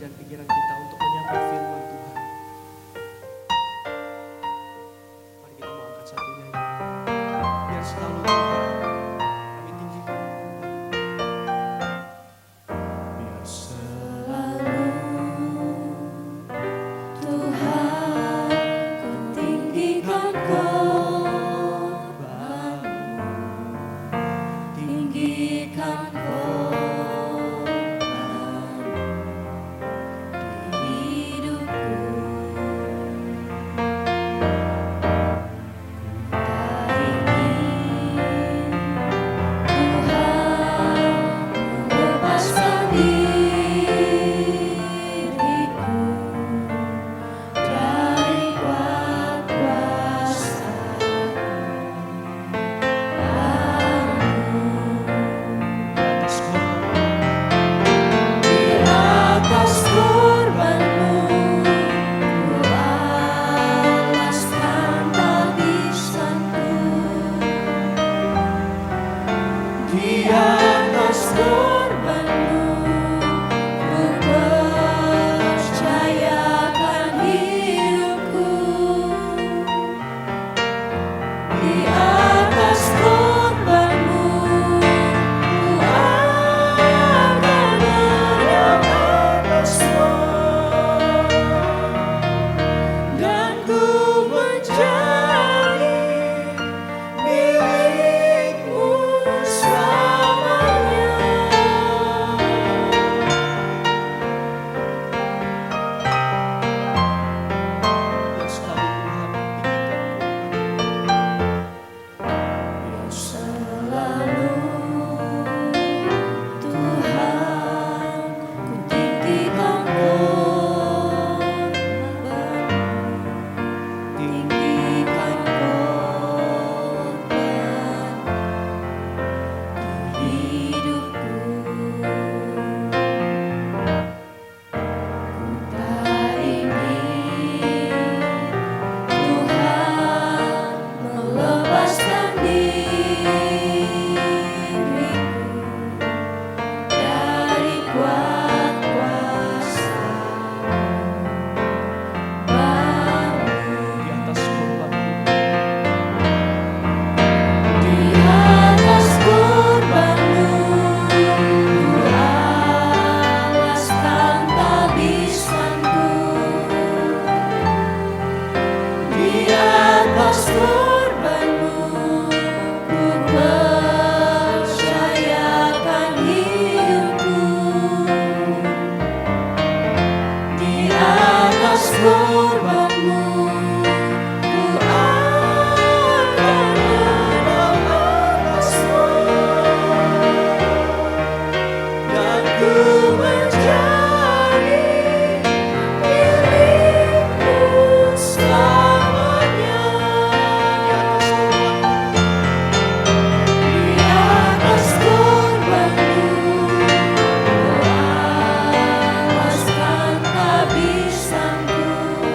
dan pikiran kita untuk menyapa firman Tuhan. Mari kita mau angkat satunya ini. Biar selalu Tuhan kami tinggikan. Biar selalu Tuhan ku tinggikan korban-Mu, tinggikan korban di hidupku. Tak ingin Tuhan melepaskan diriku dari kuat kuasa-Mu. Di atas korban-Mu ku alaskan tabisanku. Di atas korban-Mu ku percayakan hidupku. Di atas korban-Mu ku akan menyerahkan semua, dan ku menjadi milik-Mu selamanya. Biar selalu Tuhan tinggikan Biar selalu Tuhan ku tinggikan korban, tinggikan korban di hidupku. Ku tak ingin Tuhan melepaskan diriku dari kuat kuasa-Mu. di atas korban. Di atas korban-Mu ku alaskan tabisanku. Di atas korban-Mu ku percayakan hidupku. Di atas korban-Mu ku akan menyerahkan semua, dan ku menjadi milik-Mu selamanya. Di atas korban-Mu ku alaskan tabisanku.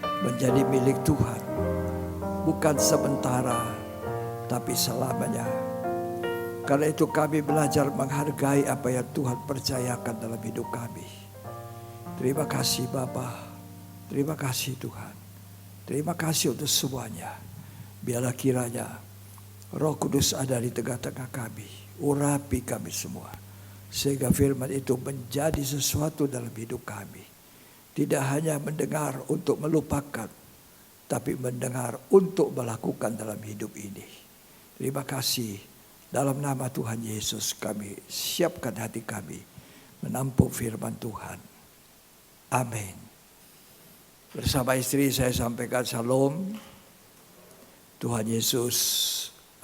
menjadi milik Tuhan. Bukan sementara, tapi selamanya. Karena itu kami belajar menghargai apa yang Tuhan percayakan dalam hidup kami. Terima kasih Bapa, terima kasih Tuhan. Terima kasih untuk semuanya. Biarlah kiranya Roh Kudus ada di tengah-tengah kami. Urapi kami semua. Sehingga firman itu menjadi sesuatu dalam hidup kami. Tidak hanya mendengar untuk melupakan, tapi mendengar untuk melakukan dalam hidup ini. Terima kasih. Dalam nama Tuhan Yesus kami siapkan hati kami menampung firman Tuhan. Amin. Bersama istri saya sampaikan salam. Tuhan Yesus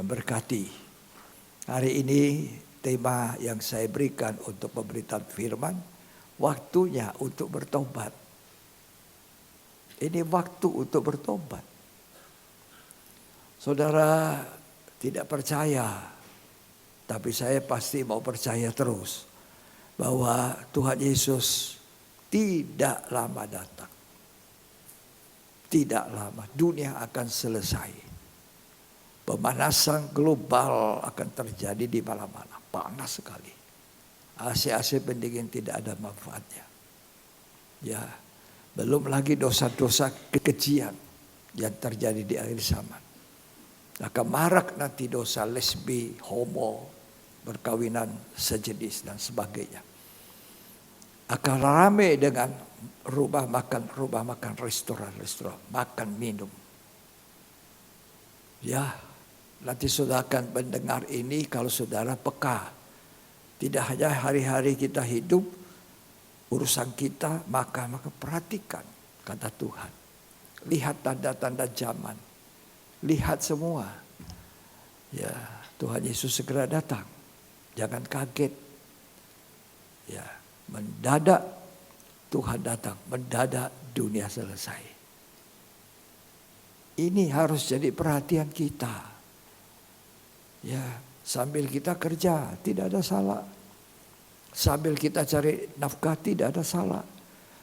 memberkati. Hari ini tema yang saya berikan untuk pemberitaan firman, waktunya untuk bertobat. Ini waktu untuk bertobat. Saudara tidak percaya, tapi saya pasti mau percaya terus bahwa Tuhan Yesus tidak lama datang. Tidak lama, dunia akan selesai. Pemanasan global akan terjadi di mana-mana. Panas sekali. AC-AC pendingin tidak ada manfaatnya. Ya, belum lagi dosa-dosa kekejian yang terjadi di akhir zaman. Akan marak nanti dosa lesbi, homo, perkawinan sejenis dan sebagainya. Akan ramai dengan rumah makan, restoran, makan minum. Ya, nanti saudara akan mendengar ini kalau saudara peka. Tidak hanya hari-hari kita hidup, urusan kita, maka perhatikan kata Tuhan. Lihat tanda-tanda zaman. Lihat semua. Ya, Tuhan Yesus segera datang. Jangan kaget. Ya, mendadak Tuhan datang, mendadak dunia selesai. Ini harus jadi perhatian kita. Ya, sambil kita kerja tidak ada salah. Sambil kita cari nafkah tidak ada salah.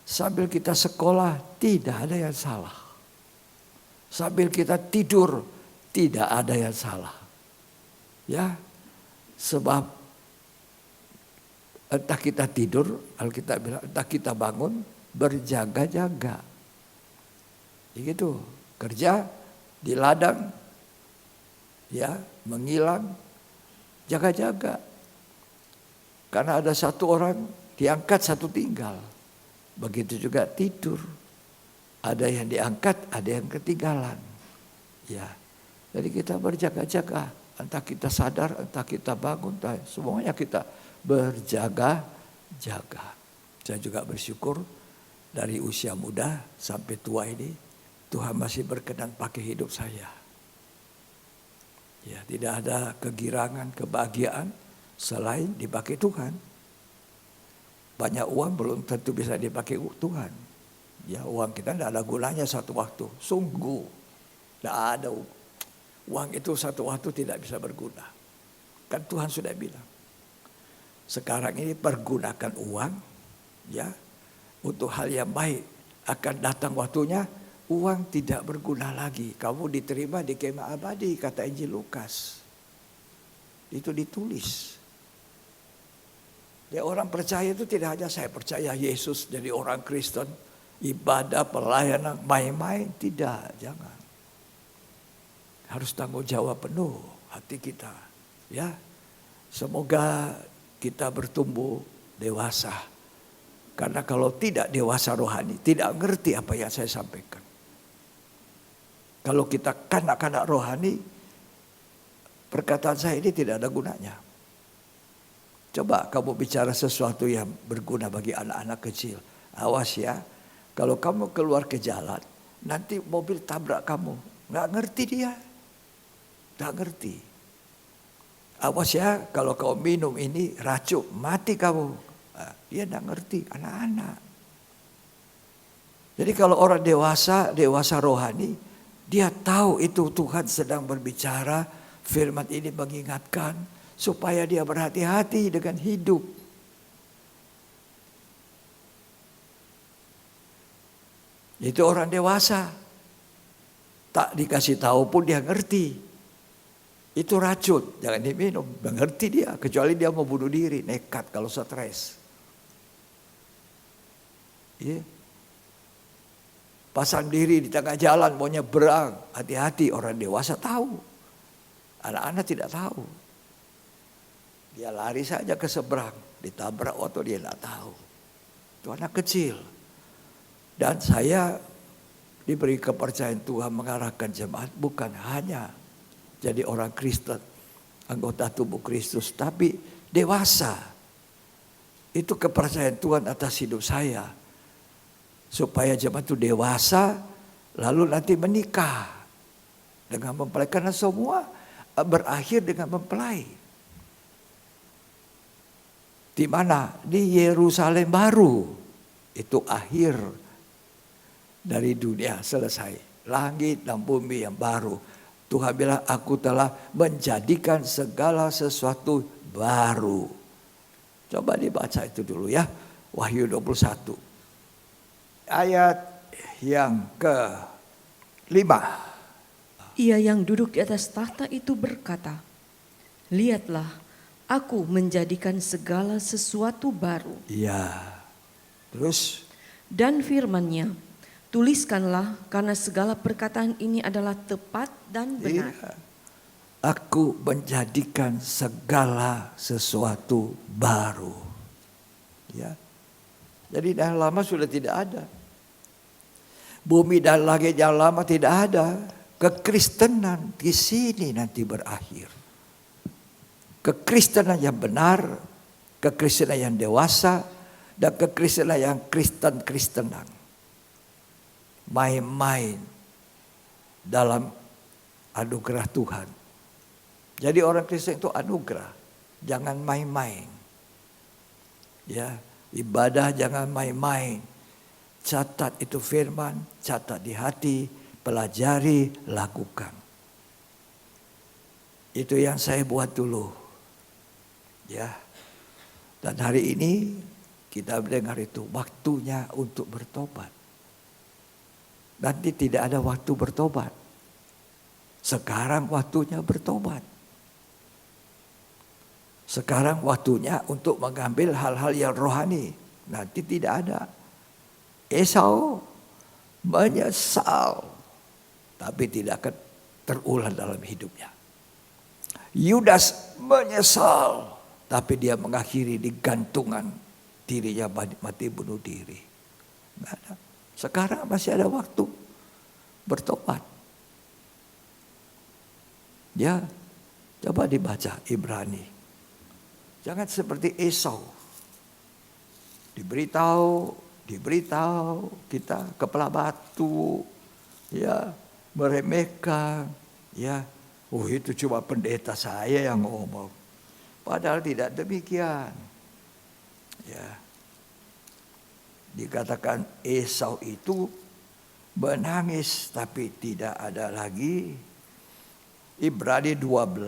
Sambil kita sekolah tidak ada yang salah. Sambil kita tidur tidak ada yang salah. Ya, sebab entah kita tidur, Alkitab bilang, entah kita bangun, berjaga-jaga. Begitu, kerja di ladang, ya, menghilang, jaga-jaga. Karena ada satu orang diangkat, satu tinggal. Begitu juga tidur. Ada yang diangkat, ada yang ketinggalan. Ya, jadi kita berjaga-jaga. Entah kita sadar, entah kita bangun, entah semuanya kita berjaga-jaga. Saya juga bersyukur dari usia muda sampai tua ini Tuhan masih berkenan pakai hidup saya. Ya, tidak ada kegirangan, kebahagiaan selain dipakai Tuhan. Banyak uang belum tentu bisa dipakai Tuhan. Ya, uang kita tidak ada gunanya satu waktu. Sungguh tidak ada. Uang itu satu waktu tidak bisa berguna. Kan Tuhan sudah bilang. Sekarang ini pergunakan uang ya untuk hal yang baik. Akan datang waktunya uang tidak berguna lagi. Kamu diterima di kemah abadi, kata Injil Lukas. Itu ditulis. Ya, orang percaya itu tidak hanya saya percaya Yesus jadi orang Kristen, ibadah, pelayanan, main-main. Tidak, jangan. Harus tanggung jawab penuh hati kita. Ya, semoga kita bertumbuh dewasa. Karena kalau tidak dewasa rohani, tidak ngerti apa yang saya sampaikan. Kalau kita kanak-kanak rohani, perkataan saya ini tidak ada gunanya. Coba kamu bicara sesuatu yang berguna bagi anak-anak kecil. Awas ya, kalau kamu keluar ke jalan, nanti mobil tabrak kamu. Nggak ngerti dia. Nggak ngerti. Awas ya, kalau kau minum ini racun, mati kamu. Dia nggak ngerti, anak-anak. Jadi kalau orang dewasa rohani, dia tahu itu Tuhan sedang berbicara, firman ini mengingatkan supaya dia berhati-hati dengan hidup. Itu orang dewasa. Tak dikasih tahu pun dia ngerti. Itu racun, jangan diminum. Mengerti dia, kecuali dia mau bunuh diri, nekat kalau stres. Iya. Pasang diri di tengah jalan, mau nyebrang. Hati-hati, orang dewasa tahu. Anak-anak tidak tahu. Dia lari saja ke seberang, ditabrak atau dia tidak tahu. Itu anak kecil. Dan saya diberi kepercayaan Tuhan mengarahkan jemaat bukan hanya jadi orang Kristen, anggota tubuh Kristus, tapi dewasa. Itu kepercayaan Tuhan atas hidup saya. Supaya jemaat itu dewasa, lalu nanti menikah dengan mempelai. Karena semua berakhir dengan mempelai. Di mana? Di Yerusalem baru. Itu akhir dari dunia, selesai. Langit dan bumi yang baru. Tuhan bilang, aku telah menjadikan segala sesuatu baru. Coba dibaca itu dulu ya. Wahyu 21. Ayat yang ke-5. Ia yang duduk di atas tahta itu berkata, lihatlah, aku menjadikan segala sesuatu baru. Ya. Terus? Dan firman-Nya, tuliskanlah karena segala perkataan ini adalah tepat dan benar. Iya. Aku menjadikan segala sesuatu baru. Ya. Jadi yang lama sudah tidak ada. Bumi dan langit yang lama tidak ada. Kekristenan di sini nanti berakhir. Kekristenan yang benar, kekristenan yang dewasa, dan kekristenan yang Kristen-Kristenan. Main-main dalam anugerah Tuhan. Jadi orang Kristen itu anugerah, jangan main-main. Ya, ibadah jangan main-main. Catat itu firman, catat di hati, pelajari, lakukan. Itu yang saya buat dulu. Ya. Dan hari ini kita mendengar itu waktunya untuk bertobat. Nanti tidak ada waktu bertobat. Sekarang waktunya bertobat. Sekarang waktunya untuk mengambil hal-hal yang rohani. Nanti tidak ada. Esau menyesal, tapi tidak akan terulang dalam hidupnya. Yudas menyesal, tapi dia mengakhiri di gantungan dirinya mati bunuh diri. Nggak ada. Sekarang masih ada waktu bertobat. Ya, coba dibaca Ibrani. Jangan seperti Esau. Diberitahu kita kepala batu, ya, meremehkan, ya. Oh, itu cuma pendeta saya yang ngomong. Padahal tidak demikian. Ya. Dikatakan Esau itu menangis tapi tidak ada lagi. Ibrani 12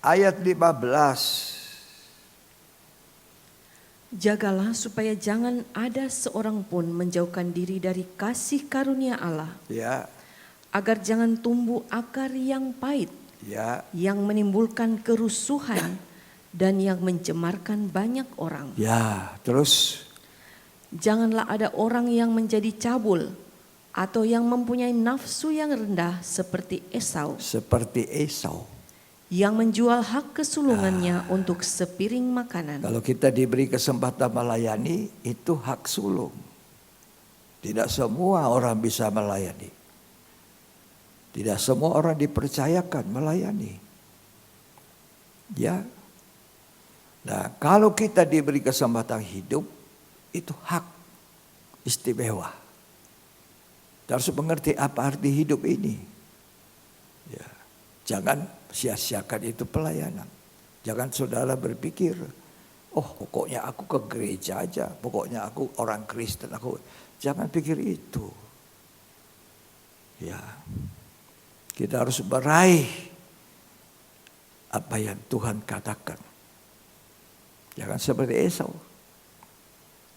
ayat 15. Jagalah supaya jangan ada seorang pun menjauhkan diri dari kasih karunia Allah. Ya. Agar jangan tumbuh akar yang pahit. Ya. Yang menimbulkan kerusuhan dan yang mencemarkan banyak orang. Ya, terus Janganlah ada orang yang menjadi cabul atau yang mempunyai nafsu yang rendah seperti Esau. seperti Esau. Yang menjual hak kesulungannya untuk sepiring makanan. Kalau kita diberi kesempatan melayani, itu hak sulung. Tidak semua orang bisa melayani. Tidak semua orang dipercayakan melayani. Ya. Nah, kalau kita diberi kesempatan hidup, itu hak istimewa. Kita harus mengerti apa arti hidup ini. Ya. Jangan sia-siakan itu pelayanan. Jangan saudara berpikir, oh pokoknya aku ke gereja aja, pokoknya aku orang Kristen. Jangan pikir itu. Ya, kita harus meraih apa yang Tuhan katakan. Jangan seperti Esau.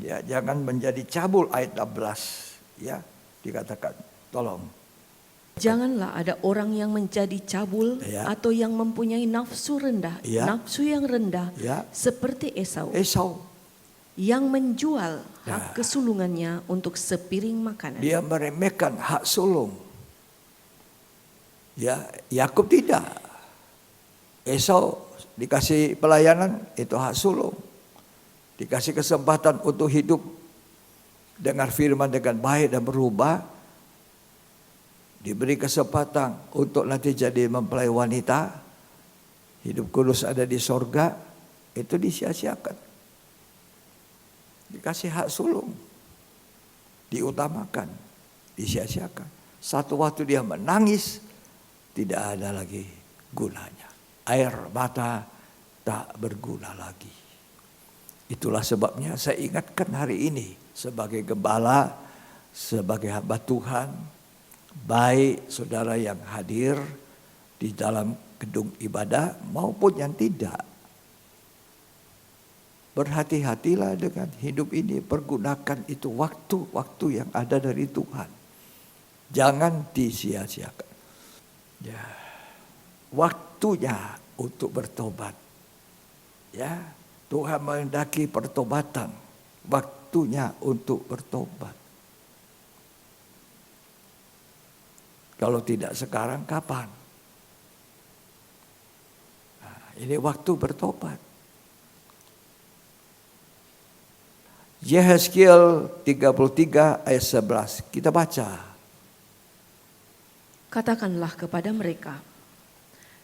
Ya, jangan menjadi cabul ayat 16. Ya, dikatakan. Tolong. Janganlah ada orang yang menjadi cabul Ya. atau yang mempunyai nafsu rendah, Ya. nafsu yang rendah Ya. seperti Esau Esau, yang menjual Ya. hak kesulungannya untuk sepiring makanan. dia meremehkan hak sulung. Ya, Yakub tidak. Esau dikasih pelayanan, itu hak sulung. Dikasih kesempatan untuk hidup, dengar firman dengan baik dan berubah. Diberi kesempatan untuk nanti jadi mempelai wanita. Hidup kudus ada di sorga. Itu disia-siakan. Dikasih hak sulung. Diutamakan. Disia-siakan. Satu waktu dia menangis, tidak ada lagi gunanya. Air mata tak berguna lagi. Itulah sebabnya saya ingatkan hari ini sebagai gembala, sebagai hamba Tuhan, baik saudara yang hadir di dalam gedung ibadah maupun yang tidak. Berhati-hatilah dengan hidup ini, pergunakan itu waktu-waktu yang ada dari Tuhan. Jangan disia-siakan. Ya. Waktunya untuk bertobat. Ya, Tuhan menghendaki pertobatan. Waktunya untuk bertobat. Kalau tidak sekarang, kapan? Nah, ini waktu bertobat. Yehezkiel 33 ayat 11. Kita baca. Katakanlah kepada mereka,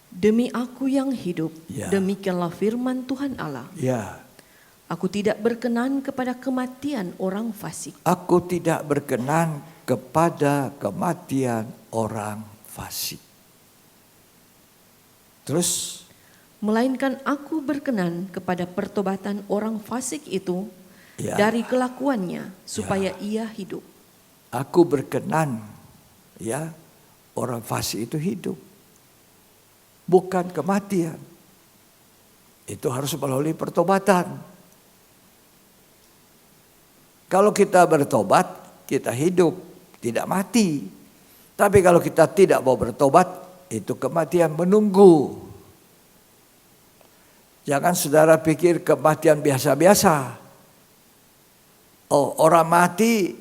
demi aku yang hidup, Ya. demikianlah firman Tuhan Allah. Ya, Aku tidak berkenan kepada kematian orang fasik, aku tidak berkenan kepada kematian orang fasik. Terus, melainkan aku berkenan kepada pertobatan orang fasik itu Ya. dari kelakuannya supaya ia hidup. aku berkenan, ya, orang fasik itu hidup. Bukan kematian. Itu harus melalui pertobatan. Kalau kita bertobat, kita hidup, tidak mati. Tapi kalau kita tidak mau bertobat, itu kematian menunggu. Jangan saudara pikir kematian biasa-biasa. Oh, orang mati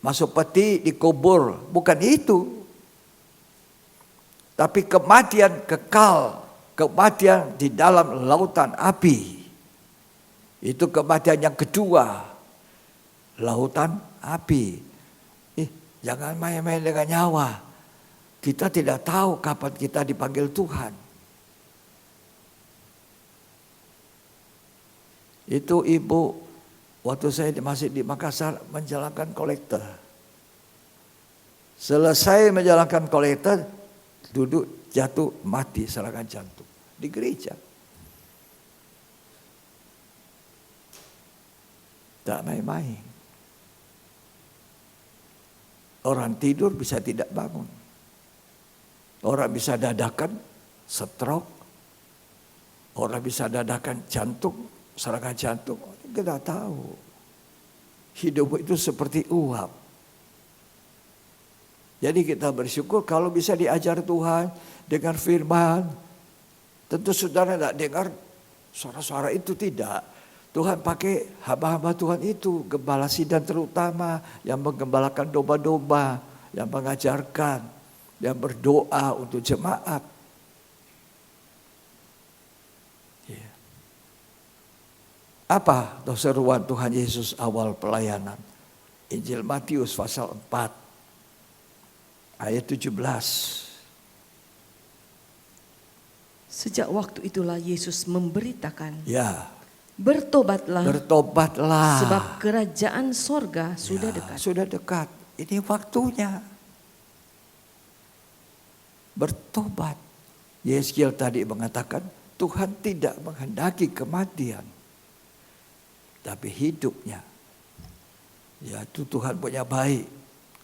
masuk peti dikubur, bukan itu. Tapi kematian kekal, kematian di dalam lautan api. Itu kematian yang kedua, lautan api. Jangan main-main dengan nyawa. Kita tidak tahu kapan kita dipanggil Tuhan. Itu ibu, waktu saya masih di Makassar menjalankan kolektor. Selesai menjalankan kolektor, duduk jatuh mati serangan jantung di gereja. Tak main-main. Orang tidur bisa tidak bangun. Orang bisa dadakan stroke. Orang bisa dadakan jantung, serangan jantung. Kita tahu. Hidup itu seperti uap. Jadi kita bersyukur kalau bisa diajar Tuhan, dengar firman. Tentu saudara tidak dengar suara-suara itu, tidak. Tuhan pakai hamba-hamba Tuhan itu, gembala sidang terutama, yang menggembalakan domba-domba, yang mengajarkan, yang berdoa untuk jemaat. Ya. Apa seruan Tuhan Yesus awal pelayanan? Injil Matius pasal 4 ayat 17. Sejak waktu itulah Yesus memberitakan, Ya, bertobatlah, bertobatlah. sebab kerajaan sorga sudah Ya, dekat. sudah dekat. Ini waktunya. Bertobat. Yehezkiel tadi mengatakan Tuhan tidak menghendaki kematian, tapi hidupnya. Ya, itu Tuhan punya baik.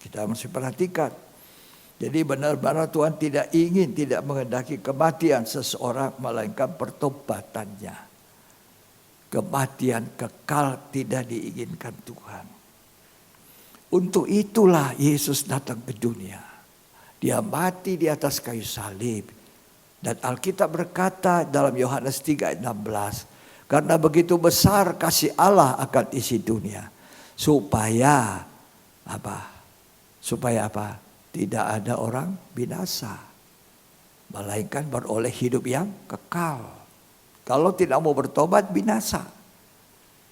Kita mesti perhatikan. Jadi benar-benar Tuhan tidak menghendaki kematian seseorang, melainkan pertobatannya. Kematian kekal tidak diinginkan Tuhan. Untuk itulah Yesus datang ke dunia. Dia mati di atas kayu salib. Dan Alkitab berkata dalam Yohanes 3 ayat 16. Karena begitu besar kasih Allah akan isi dunia. Supaya apa? Supaya apa? Tidak ada orang binasa. Melainkan beroleh hidup yang kekal. Kalau tidak mau bertobat binasa.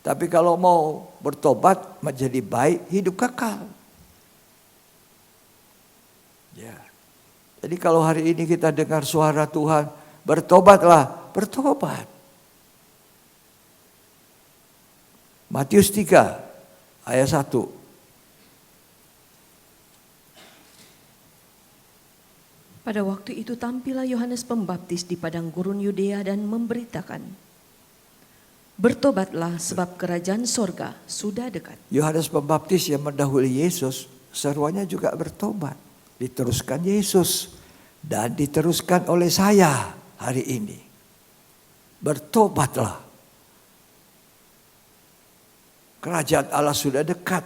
Tapi kalau mau bertobat menjadi baik, hidup kekal. Ya. Jadi kalau hari ini kita dengar suara Tuhan, bertobatlah, bertobat. Matius 3 ayat 1. Pada waktu itu tampillah Yohanes Pembaptis di padang gurun Yudea dan memberitakan, bertobatlah sebab kerajaan sorga sudah dekat. Yohanes Pembaptis yang mendahului Yesus, seruannya juga bertobat. Diteruskan Yesus dan diteruskan oleh saya hari ini. Bertobatlah. Kerajaan Allah sudah dekat.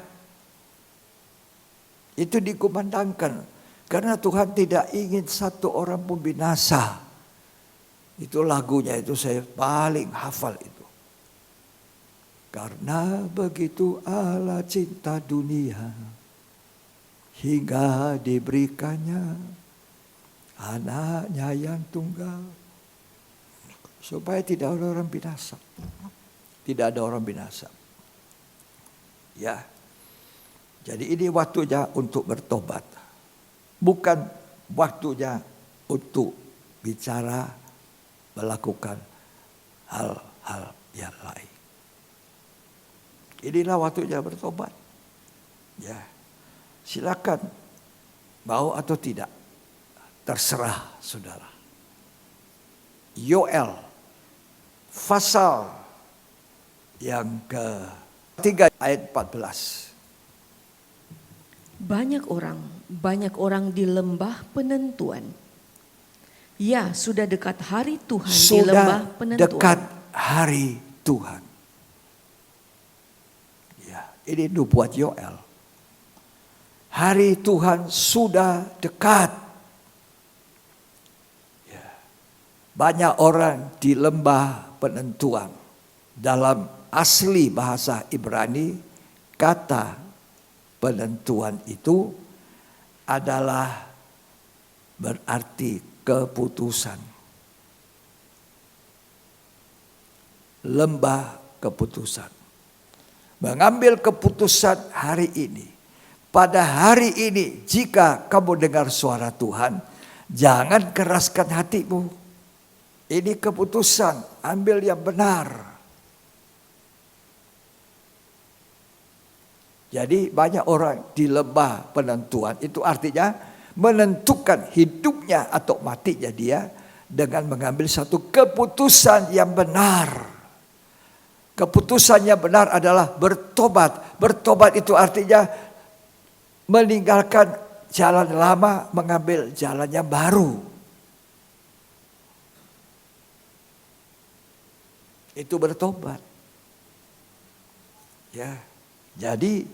Itu dikumandangkan. Karena Tuhan tidak ingin satu orang pun binasa. Itu lagunya itu saya paling hafal itu. Karena begitu Allah cinta dunia, hingga diberikannya anaknya yang tunggal. Supaya tidak ada orang binasa. Tidak ada orang binasa. Ya. Jadi ini waktunya untuk bertobat. Bukan waktunya untuk bicara melakukan hal-hal yang lain. Inilah waktunya bertobat. Ya. Silakan mau atau tidak. Terserah saudara. Yoel pasal yang ke-3 ayat 14. Banyak orang di lembah penentuan. Ya, sudah dekat hari Tuhan di lembah penentuan. Sudah dekat hari Tuhan. Ya, ini nubuat Yoel. Hari Tuhan sudah dekat. Ya. Banyak orang di lembah penentuan. Dalam asli bahasa Ibrani, kata penentuan itu adalah berarti keputusan. Lembah keputusan. Mengambil keputusan hari ini. Pada hari ini jika kamu dengar suara Tuhan, jangan keraskan hatimu. Ini keputusan, ambil yang benar. Jadi banyak orang di lembah penentuan, itu artinya menentukan hidupnya atau matinya dia dengan mengambil satu keputusan yang benar. Keputusan yang benar adalah bertobat. Bertobat itu artinya meninggalkan jalan lama, mengambil jalan yang baru. Itu bertobat. Ya, jadi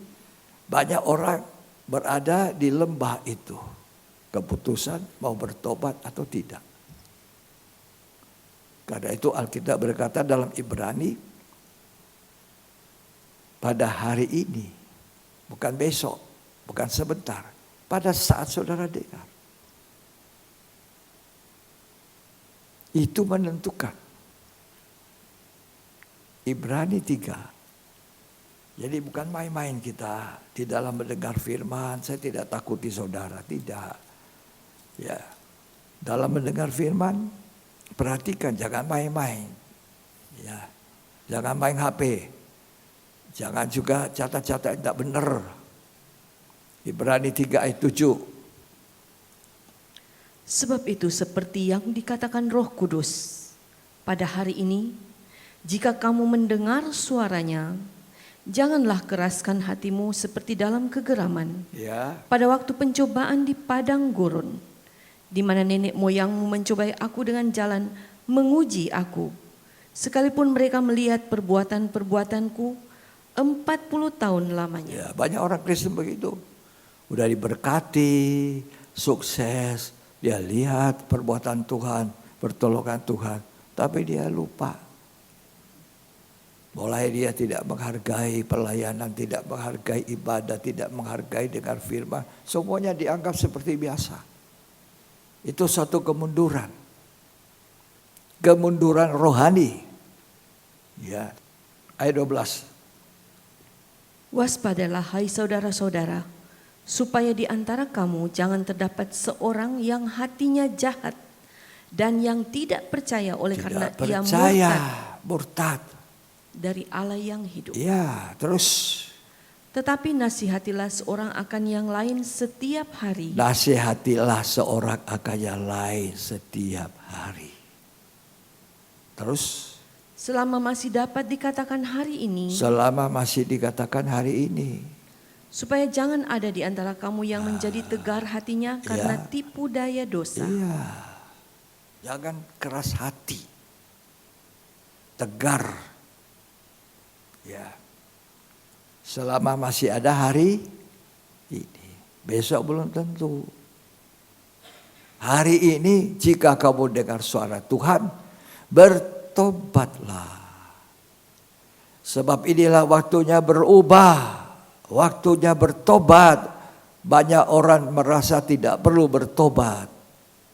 banyak orang berada di lembah itu. Keputusan mau bertobat atau tidak. Karena itu Alkitab berkata dalam Ibrani, pada hari ini, bukan besok, bukan sebentar, pada saat saudara dengar. Itu menentukan. Ibrani 3. Jadi bukan main-main kita di dalam mendengar firman. Saya tidak takuti saudara, tidak. Ya, dalam mendengar firman, perhatikan jangan main-main. Ya, jangan main HP. Jangan juga catat-catat tidak benar. Ibrani 3 ayat 7. Sebab itu seperti yang dikatakan Roh Kudus, pada hari ini, jika kamu mendengar suaranya, janganlah keraskan hatimu seperti dalam kegeraman. Ya. Pada waktu pencobaan di padang gurun, di mana nenek moyangmu mencobai aku dengan jalan, menguji aku, sekalipun mereka melihat perbuatan-perbuatanku 40 tahun lamanya. Ya, banyak orang Kristen begitu. Udah diberkati, sukses, dia lihat perbuatan Tuhan, pertolongan Tuhan, tapi dia lupa. Mulai dia tidak menghargai pelayanan, tidak menghargai ibadah, tidak menghargai dengar firman. Semuanya dianggap seperti biasa. Itu satu kemunduran. Kemunduran rohani. Ya. Ayat 12. Waspadalah hai saudara-saudara, supaya di antara kamu jangan terdapat seorang yang hatinya jahat dan yang tidak percaya oleh karena Tidak ia percaya, murtad murtad. dari Allah yang hidup. Ya, terus Tetapi nasihatilah seorang akan yang lain setiap hari. nasihatilah seorang akan yang lain setiap hari. Terus Selama masih dapat dikatakan hari ini, selama masih dikatakan hari ini, supaya jangan ada di antara kamu yang menjadi tegar hatinya karena Ya. tipu daya dosa. iya, jangan keras hati, tegar. Ya, selama masih ada hari ini, besok belum tentu. Hari ini jika kamu dengar suara Tuhan, bertobatlah. Sebab inilah waktunya berubah, waktunya bertobat. Banyak orang merasa tidak perlu bertobat.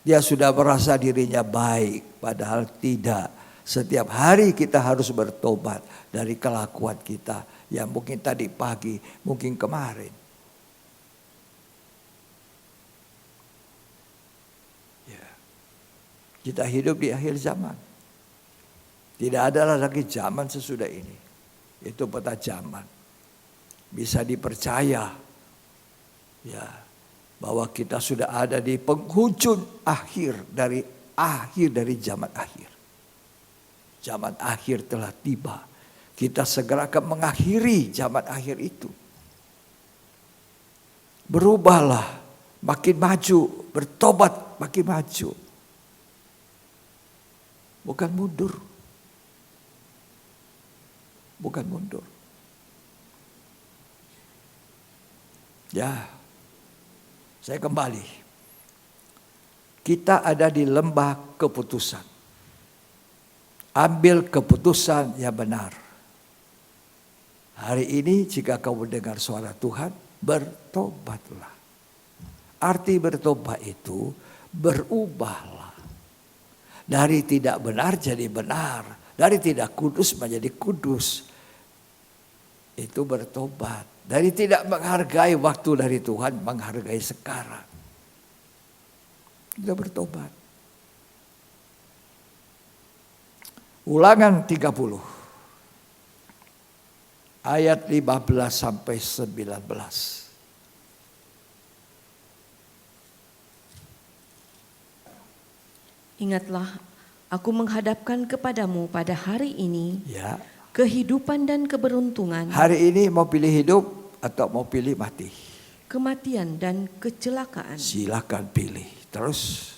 Dia sudah merasa dirinya baik, padahal tidak. Setiap hari kita harus bertobat dari kelakuan kita yang mungkin tadi pagi, mungkin kemarin. Ya. Kita hidup di akhir zaman. Tidak ada lagi zaman sesudah ini. Itu peta zaman. Bisa dipercaya ya, bahwa kita sudah ada di penghujung akhir dari zaman akhir. Zaman akhir telah tiba. Kita segera akan mengakhiri zaman akhir itu. Berubahlah, makin maju, bertobat makin maju. Bukan mundur. Bukan mundur. Ya, saya kembali. Kita ada di lembah keputusan. Ambil keputusan yang benar. Hari ini jika kamu dengar suara Tuhan, bertobatlah. Arti bertobat itu berubahlah. Dari tidak benar jadi benar. Dari tidak kudus menjadi kudus. Itu bertobat. Dari tidak menghargai waktu dari Tuhan, menghargai sekarang. Itu bertobat. Ulangan 30. Ayat 15 sampai 19. Ingatlah, aku menghadapkan kepadamu pada hari ini Ya. kehidupan dan keberuntungan, Hari ini mau pilih hidup atau mau pilih mati? kematian dan kecelakaan. Silakan pilih. Terus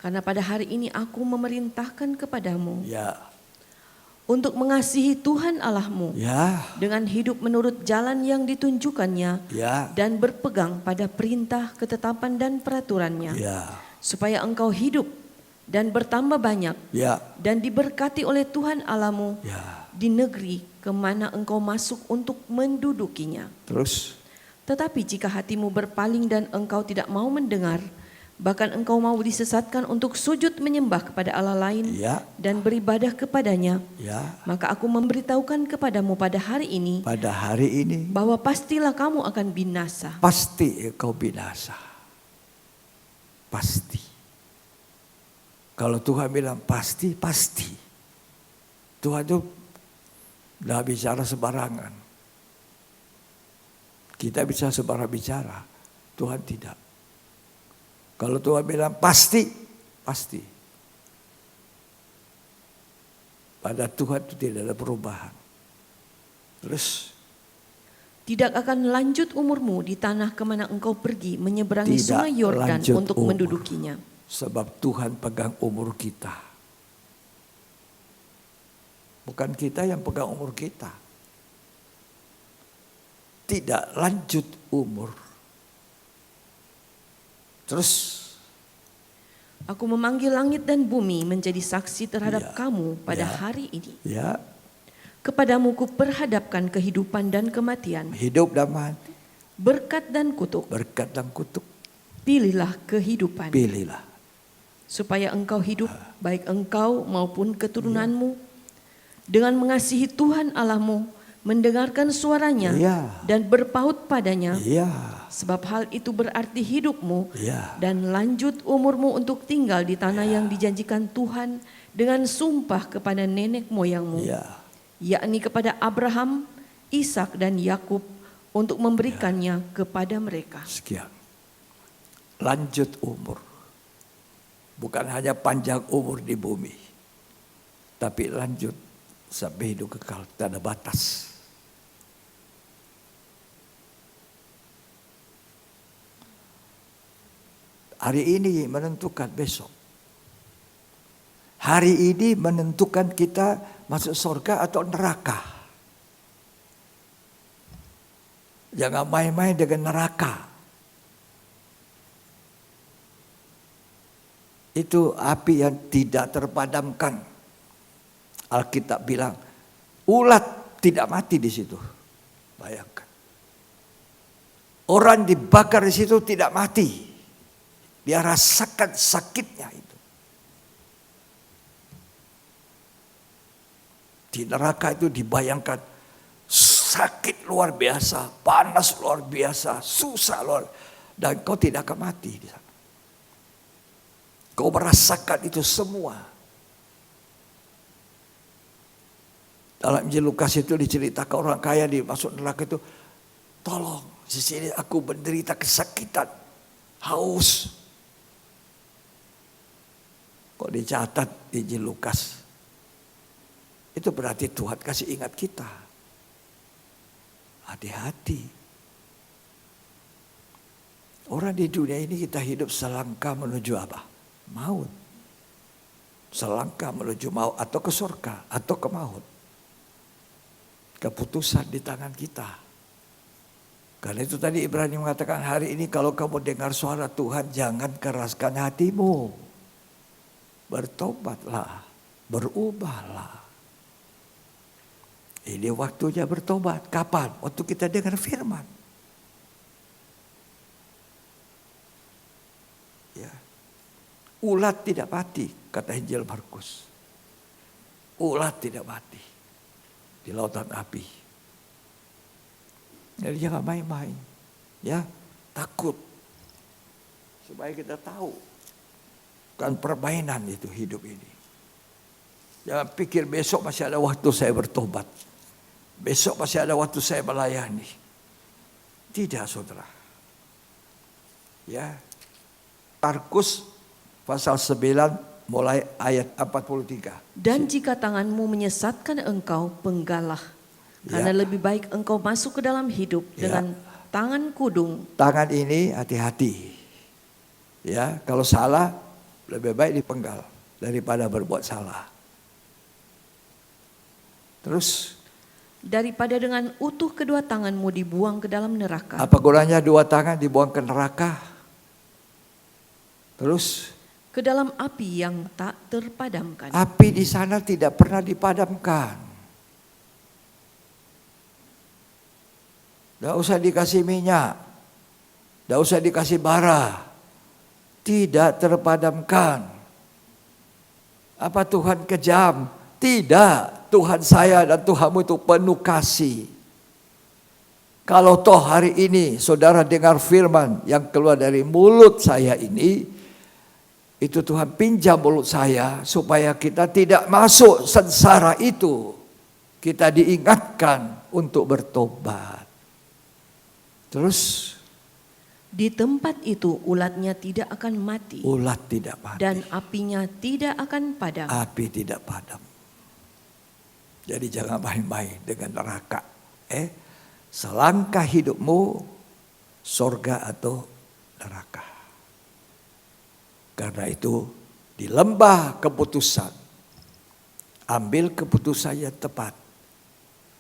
Karena pada hari ini aku memerintahkan kepadamu ya, untuk mengasihi Tuhan Allahmu ya, dengan hidup menurut jalan yang ditunjukkannya ya, dan berpegang pada perintah, ketetapan dan peraturannya, ya, supaya engkau hidup dan bertambah banyak ya, dan diberkati oleh Tuhan Allahmu ya. di negeri kemana engkau masuk untuk mendudukinya. Terus Tetapi jika hatimu berpaling dan engkau tidak mau mendengar, bahkan engkau mau disesatkan untuk sujud menyembah kepada Allah lain ya, dan beribadah kepadanya, ya. maka aku memberitahukan kepadamu pada hari ini Pada hari ini bahwa pastilah kamu akan binasa. pasti kau binasa. Pasti. Kalau Tuhan bilang pasti, pasti. Tuhan itu tidak bicara sembarangan. Kita bisa sembarang bicara, Tuhan tidak. Kalau Tuhan bilang pasti, pasti. Pada Tuhan itu tidak ada perubahan. Terus Tidak akan lanjut umurmu di tanah kemana engkau pergi menyeberangi Tidak sungai Yordan lanjut untuk umur. mendudukinya. sebab Tuhan pegang umur kita. Bukan kita yang pegang umur kita. Tidak lanjut umur. Terus Aku memanggil langit dan bumi menjadi saksi terhadap Ya. kamu pada Ya. hari ini. ya Kepadamu kuperhadapkan kehidupan dan kematian, hidup dan mati, berkat dan kutuk. berkat dan kutuk, Pilihlah kehidupan, pilihlah. supaya engkau hidup, baik engkau maupun keturunanmu, dengan mengasihi Tuhan Allahmu, mendengarkan suaranya Ya. dan berpaut padanya. Iya, Sebab hal itu berarti hidupmu iya, dan lanjut umurmu untuk tinggal di tanah yang dijanjikan Tuhan dengan sumpah kepada nenek moyangmu, iya. yakni kepada Abraham, Ishak dan Yakub, untuk memberikannya kepada mereka. Sekian. Lanjut umur. Bukan hanya panjang umur di bumi, tapi lanjut sampai hidup kekal, tak ada batas. Hari ini menentukan besok. Hari ini menentukan kita masuk surga atau neraka. Jangan main-main dengan neraka. Itu api yang tidak terpadamkan. Alkitab bilang, ulat tidak mati di situ. Bayangkan. Orang dibakar di situ tidak mati. Dia rasakan sakitnya itu. Di neraka itu dibayangkan sakit luar biasa, panas luar biasa, susah luar, dan kau tidak akan mati di sana. Kau merasakan itu semua. Dalam Injil Lukas itu diceritakan orang kaya dimasuk neraka itu, tolong, di sini aku menderita kesakitan, haus. Kok dicatat di Injil Lukas? Itu berarti Tuhan kasih ingat kita. Hati-hati. Orang di dunia ini kita hidup selangkah menuju apa? Maut. Selangkah menuju maut atau ke surga atau ke maut. Keputusan di tangan kita. Karena itu tadi Ibrani mengatakan hari ini kalau kamu dengar suara Tuhan jangan keraskan hatimu. Bertobatlah, berubahlah. Ini waktunya bertobat. Kapan? Waktu kita dengar firman. Ya. Ulat tidak mati, kata Injil Markus. Ulat tidak mati di lautan api. Jadi jangan main-main. Ya, takut. Supaya kita tahu. Bukan permainan itu hidup ini. Jangan pikir besok masih ada waktu saya bertobat. Besok masih ada waktu saya melayani. Tidak, saudara. Ya. Markus pasal 9 mulai ayat 43. Dan jika tanganmu menyesatkan engkau, penggalah. Karena lebih baik engkau masuk ke dalam hidup dengan tangan kudung. Tangan ini hati-hati. Ya, kalau salah lebih baik dipenggal daripada berbuat salah. Terus Daripada dengan utuh kedua tanganmu dibuang ke dalam neraka. apa gunanya dua tangan dibuang ke neraka? Terus Ke dalam api yang tak terpadamkan. api di sana tidak pernah dipadamkan. Tidak usah dikasih minyak, tidak usah dikasih bara. Tidak terpadamkan. Apa Tuhan kejam? Tidak. Tuhan saya dan Tuhanmu itu penuh kasih. Kalau toh hari ini saudara dengar firman yang keluar dari mulut saya ini, itu Tuhan pinjam mulut saya supaya kita tidak masuk sengsara itu. Kita diingatkan untuk bertobat. Terus Di tempat itu ulatnya tidak akan mati. ulat tidak mati. Dan apinya tidak akan padam. Api tidak padam. Jadi jangan main-main dengan neraka. Selangkah hidupmu surga atau neraka. Karena itu di lembah keputusan Ambil keputusannya tepat.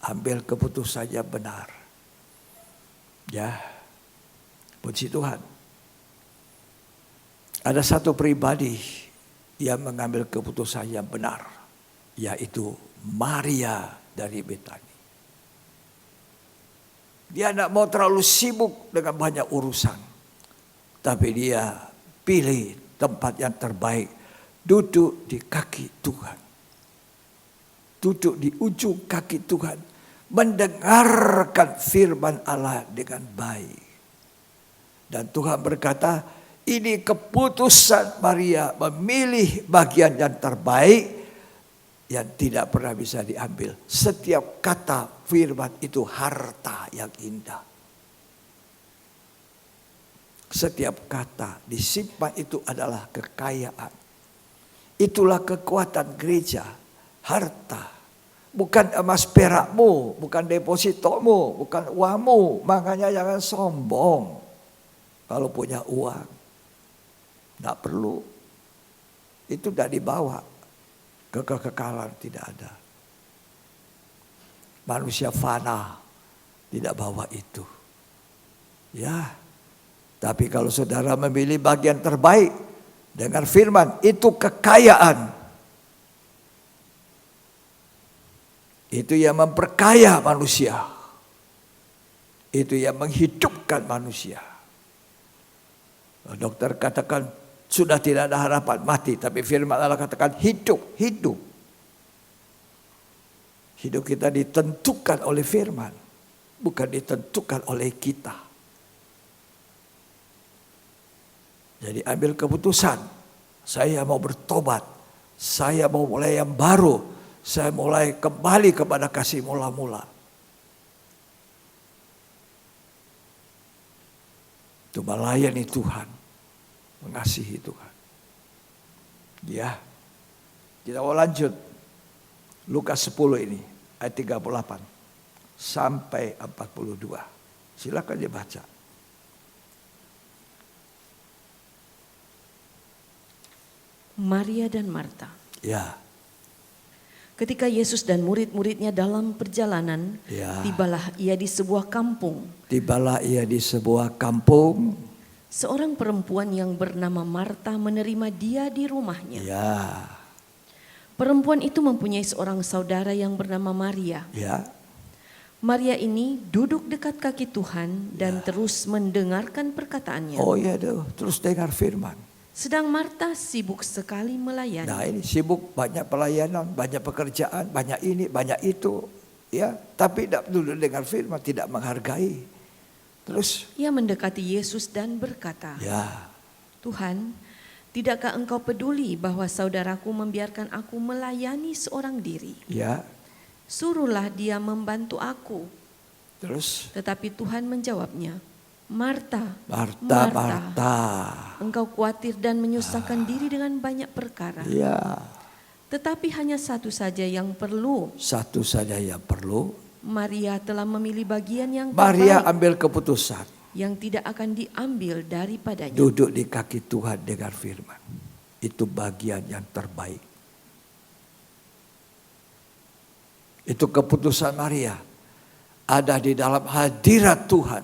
Ambil keputusannya benar. Ya, puji Tuhan. Ada satu pribadi yang mengambil keputusan yang benar, yaitu Maria dari Betani. Dia tidak mau terlalu sibuk dengan banyak urusan, tapi dia pilih tempat yang terbaik, duduk di kaki Tuhan. Duduk di ujung kaki Tuhan, mendengarkan firman Allah dengan baik. Dan Tuhan berkata, ini keputusan Maria memilih bagian yang terbaik yang tidak pernah bisa diambil. Setiap kata firman itu harta yang indah. Setiap kata disimpan itu adalah kekayaan. Itulah kekuatan gereja, harta. Bukan emas perakmu, bukan depositomu, bukan uangmu. Makanya jangan sombong kalau punya uang. Tidak perlu. Itu tidak dibawa. Kekekalan tidak ada. Manusia fana tidak bawa itu. Ya. Tapi kalau saudara memilih bagian terbaik dengan firman, itu kekayaan. Itu yang memperkaya manusia. Itu yang menghidupkan manusia. Dokter katakan sudah tidak ada harapan, mati. Tapi firman Allah katakan hidup, hidup. Hidup kita ditentukan oleh firman, bukan ditentukan oleh kita. Jadi ambil keputusan. Saya mau bertobat. Saya mau mulai yang baru. Saya mulai kembali kepada kasih mula-mula. Itu melayani Tuhan. Mengasihi Tuhan. Ya. Kita mau lanjut. Lukas 10 ini. Ayat 38. Sampai 42. Silakan dibaca. Maria dan Marta. Ya. Ketika Yesus dan murid-muridnya dalam perjalanan, Ya. tibalah ia di sebuah kampung. Tibalah ia di sebuah kampung. Seorang perempuan yang bernama Marta menerima dia di rumahnya. Ya. Perempuan itu mempunyai seorang saudara yang bernama Maria. Ya. Maria ini duduk dekat kaki Tuhan dan terus mendengarkan perkataannya. Oh iya, terus dengar firman. Sedang Marta sibuk sekali melayani. Nah ini sibuk, banyak pelayanan, banyak pekerjaan, banyak ini, banyak itu. Ya, tapi tidak duduk dengar firman, tidak menghargai. Terus? Ia mendekati Yesus dan berkata, Ya. Tuhan, tidakkah engkau peduli bahwa saudaraku membiarkan aku melayani seorang diri? Ya. Suruhlah dia membantu aku. Terus? Tetapi Tuhan menjawabnya, Marta, Marta. engkau khawatir dan menyusahkan diri dengan banyak perkara. Ya. Tetapi hanya satu saja yang perlu. Satu saja yang perlu. Maria telah memilih bagian yang Maria terbaik, ambil keputusan. yang tidak akan diambil daripadanya. Duduk di kaki Tuhan dengar firman. Itu bagian yang terbaik. Itu keputusan Maria. Ada di dalam hadirat Tuhan.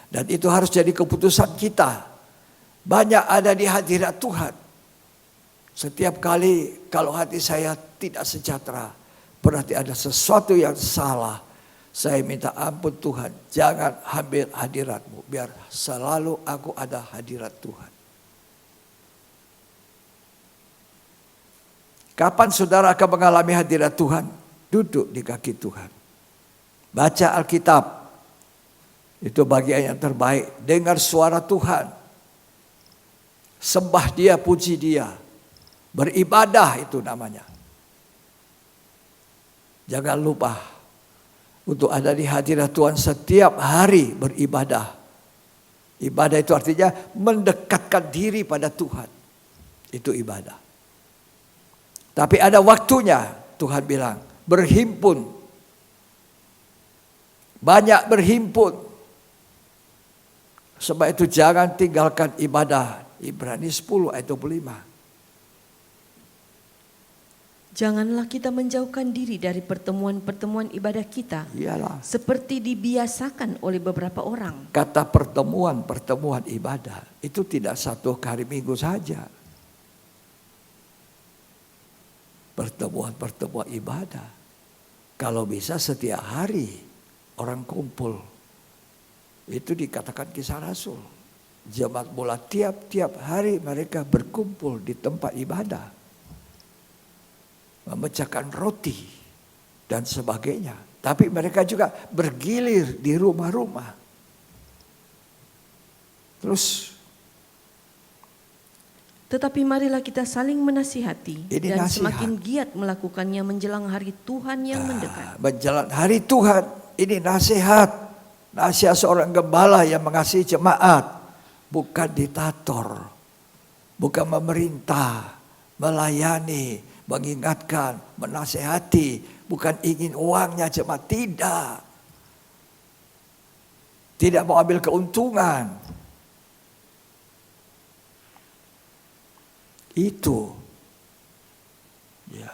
Dan itu harus jadi keputusan kita. Banyak ada di hadirat Tuhan. Setiap kali kalau hati saya tidak sejahtera, berarti ada sesuatu yang salah. Saya minta ampun Tuhan, jangan ambil hadirat-Mu. Biar selalu aku ada hadirat Tuhan. Kapan saudara akan mengalami hadirat Tuhan? Duduk di kaki Tuhan. Baca Alkitab. Itu bagian yang terbaik. Dengar suara Tuhan. Sembah Dia, puji Dia. Beribadah itu namanya. Jangan lupa untuk ada di hadirat Tuhan setiap hari beribadah. Ibadah itu artinya mendekatkan diri pada Tuhan. Itu ibadah. Tapi ada waktunya Tuhan bilang berhimpun. Banyak berhimpun. Sebab itu jangan tinggalkan ibadah. Ibrani 10 ayat 25. Janganlah kita menjauhkan diri dari pertemuan-pertemuan ibadah kita Iyalah. seperti dibiasakan oleh beberapa orang. Kata pertemuan ibadah itu tidak satu hari minggu saja. Pertemuan ibadah. Kalau bisa setiap hari orang kumpul. Itu dikatakan Kisah Rasul. Jemaat bola tiap-tiap hari mereka berkumpul di tempat ibadah. Memecahkan roti dan sebagainya. Tapi mereka juga bergilir di rumah-rumah. Terus, Tetapi marilah kita saling menasihati Ini dan nasihat. semakin giat melakukannya menjelang hari Tuhan yang mendekat. menjelang hari Tuhan, ini nasihat. Nasihat seorang gembala yang mengasihi jemaat. Bukan diktator. Bukan memerintah. Melayani. Mengingatkan. Menasihati. Bukan ingin uangnya jemaat. Tidak. Tidak mau ambil keuntungan. Itu. Ya.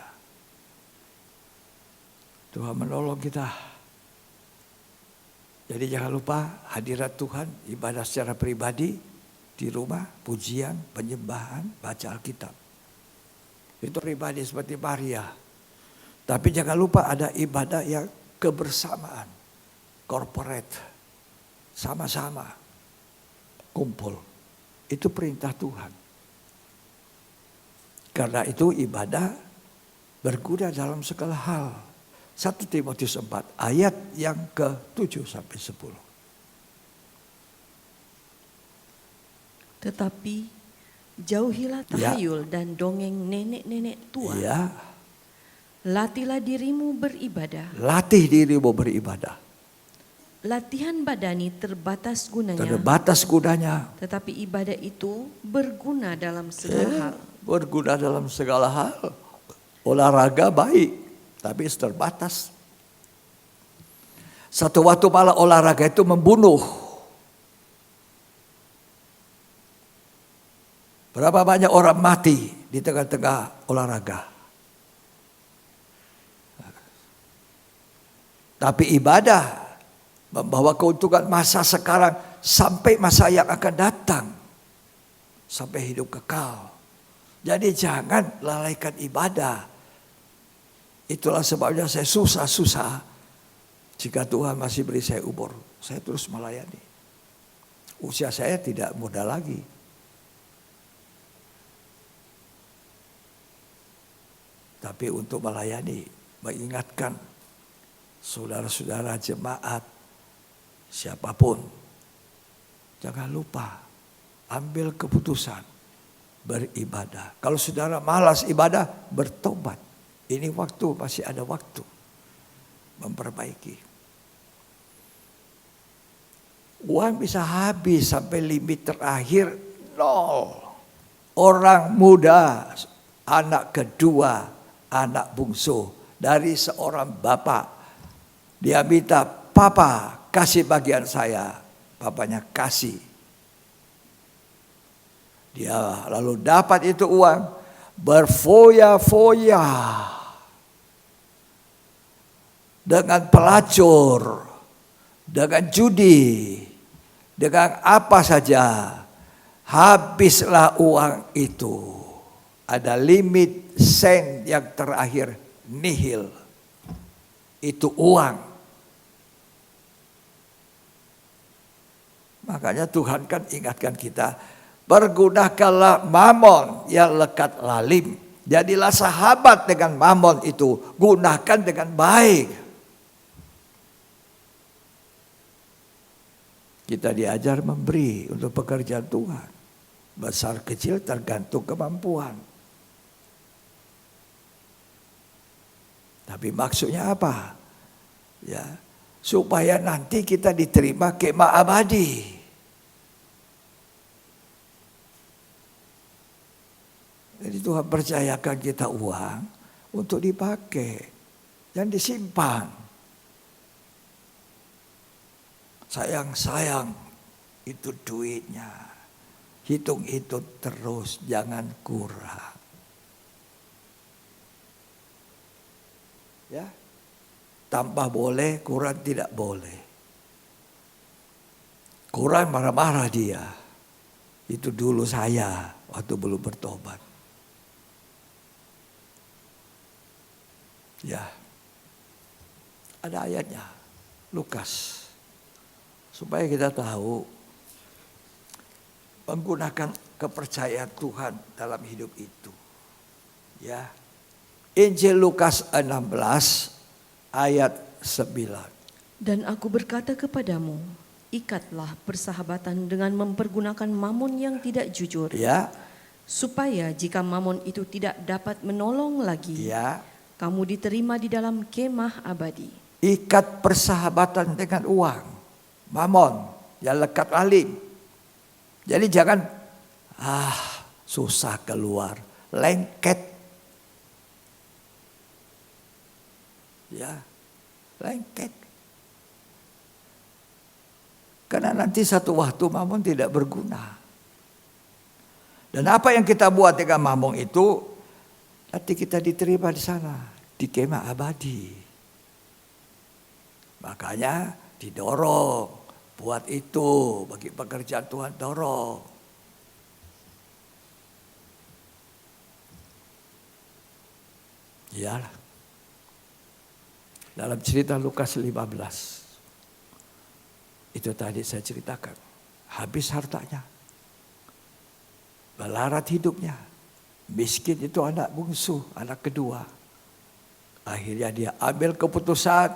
Tuhan menolong kita. Jadi jangan lupa hadirat Tuhan, ibadah secara pribadi, di rumah, pujian, penyembahan, baca Alkitab. Itu pribadi seperti Maria. Tapi jangan lupa ada ibadah yang kebersamaan, corporate, sama-sama, kumpul. Itu perintah Tuhan. Karena itu ibadah berguna dalam segala hal. 1 Timotius 4 ayat yang ke-7 sampai 10. Tetapi jauhilah tahayul dan dongeng nenek-nenek tua. Ya, Latihlah dirimu beribadah. latih dirimu beribadah. Latihan badani terbatas gunanya, Terbatas gunanya. tetapi ibadah itu berguna dalam segala hal. Berguna dalam segala hal. Olahraga baik, tapi terbatas. Satu waktu malah olahraga itu membunuh. Berapa banyak orang mati di tengah-tengah olahraga. Tapi ibadah membawa keuntungan masa sekarang sampai masa yang akan datang. Sampai hidup kekal. Jadi jangan lalaikan ibadah. Itulah sebabnya saya susah-susah. Jika Tuhan masih beri saya umur, saya terus melayani. Usia saya tidak muda lagi. Tapi untuk melayani, mengingatkan saudara-saudara jemaat, siapapun, jangan lupa ambil keputusan beribadah. Kalau saudara malas ibadah, bertobat. Ini waktu, masih ada waktu memperbaiki. Uang bisa habis sampai limit terakhir 0. Orang muda, anak kedua, anak bungsu dari seorang bapak. Dia minta, "Papa, kasih bagian saya." Papanya kasih. Dia lalu dapat itu uang, berfoya-foya dengan pelacur, dengan judi, dengan apa saja. Habislah uang itu. Ada limit sen yang terakhir, nihil. Itu uang. Makanya Tuhan kan ingatkan kita, pergunakanlah mamon yang lekat lalim. Jadilah sahabat dengan mamon itu. Gunakan dengan baik. Kita diajar memberi untuk pekerjaan Tuhan. Besar kecil tergantung kemampuan. Tapi maksudnya apa? Ya, supaya nanti kita diterima kemah abadi. Jadi Tuhan percayakan kita uang untuk dipakai dan disimpan. Sayang-sayang itu duitnya. Hitung-hitung terus, jangan kurang. Ya. Tambah boleh, kurang tidak boleh. Kurang marah-marah dia. Itu dulu saya waktu belum bertobat. Ya. Ada ayatnya. Lukas. Supaya kita tahu menggunakan kepercayaan Tuhan dalam hidup itu. Ya. Injil Lukas 16 ayat 9. Dan aku berkata kepadamu, ikatlah persahabatan dengan mempergunakan mamon yang tidak jujur. Ya. Supaya jika mamon itu tidak dapat menolong lagi, Ya. kamu diterima di dalam kemah abadi. Ikat persahabatan dengan uang, mamon, yang lekat alim. Jadi jangan susah keluar, lengket. Ya, lengket. Karena nanti satu waktu mamon tidak berguna. Dan apa yang kita buat dengan mamon itu, nanti kita diterima di sana, di kemah abadi. Makanya didorong, buat itu, bagi pekerjaan Tuhan dorong. Iyalah. Dalam cerita Lukas 15, itu tadi saya ceritakan, habis hartanya, melarat hidupnya, miskin itu anak bungsu, anak kedua. Akhirnya dia ambil keputusan,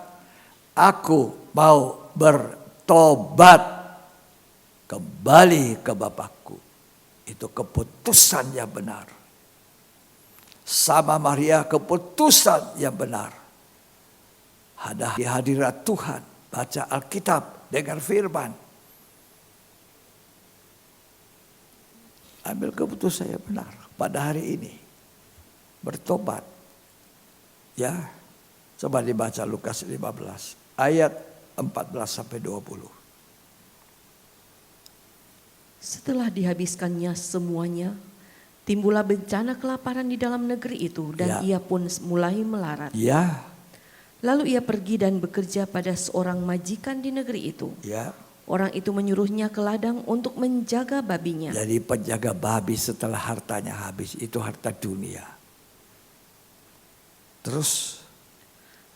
aku mau bertobat kembali ke Bapakku. Itu keputusan yang benar. Sama Maria keputusan yang benar. Ada di hadirat Tuhan, baca Alkitab, dengar firman. Ambil keputusan yang benar pada hari ini. Bertobat. Ya, coba dibaca Lukas 15 ayat 14 sampai 20. Setelah dihabiskannya semuanya, timbullah bencana kelaparan di dalam negeri itu dan ia pun mulai melarat. Ya. Lalu ia pergi dan bekerja pada seorang majikan di negeri itu. Ya. Orang itu menyuruhnya ke ladang untuk menjaga babinya. Jadi penjaga babi setelah hartanya habis, itu harta dunia. Terus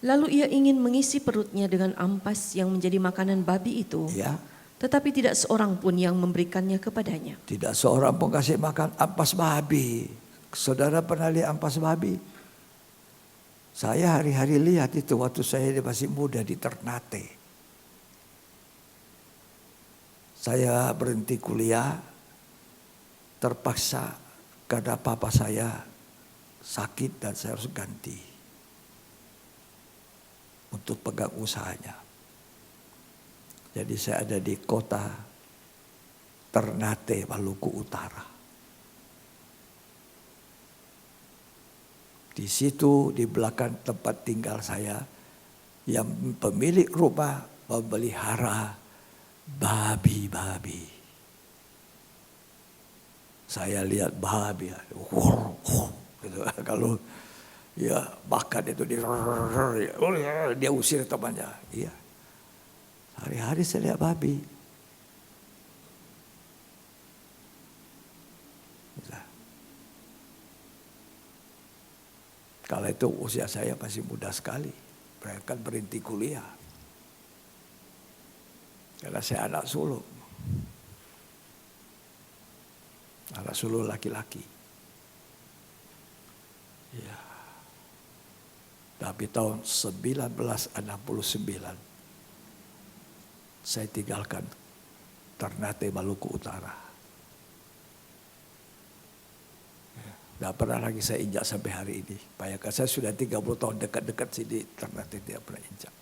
Lalu ia ingin mengisi perutnya dengan ampas yang menjadi makanan babi itu. ya, Tetapi tidak seorang pun yang memberikannya kepadanya. tidak seorang pun kasih makan ampas babi. Saudara pernah lihat ampas babi? Saya hari-hari lihat itu waktu saya masih muda di Ternate. Saya berhenti kuliah, terpaksa karena papa saya sakit dan saya harus ganti untuk pegang usahanya. Jadi saya ada di kota Ternate, Maluku Utara. Di situ di belakang tempat tinggal saya, yang pemilik rumah memelihara babi-babi. Saya lihat babi, gitu. Kalau ya makan itu dia usir temannya. Iya. Hari-hari saya lihat babi. Kala itu usia saya masih muda sekali. Mereka berhenti kuliah. Karena saya anak sulung. Anak sulung laki-laki. Ya. Tapi tahun 1969 saya tinggalkan Ternate, Maluku Utara. Tidak pernah lagi saya injak sampai hari ini. Bayangkan saya sudah 30 tahun dekat-dekat sini, Ternate tidak pernah injak.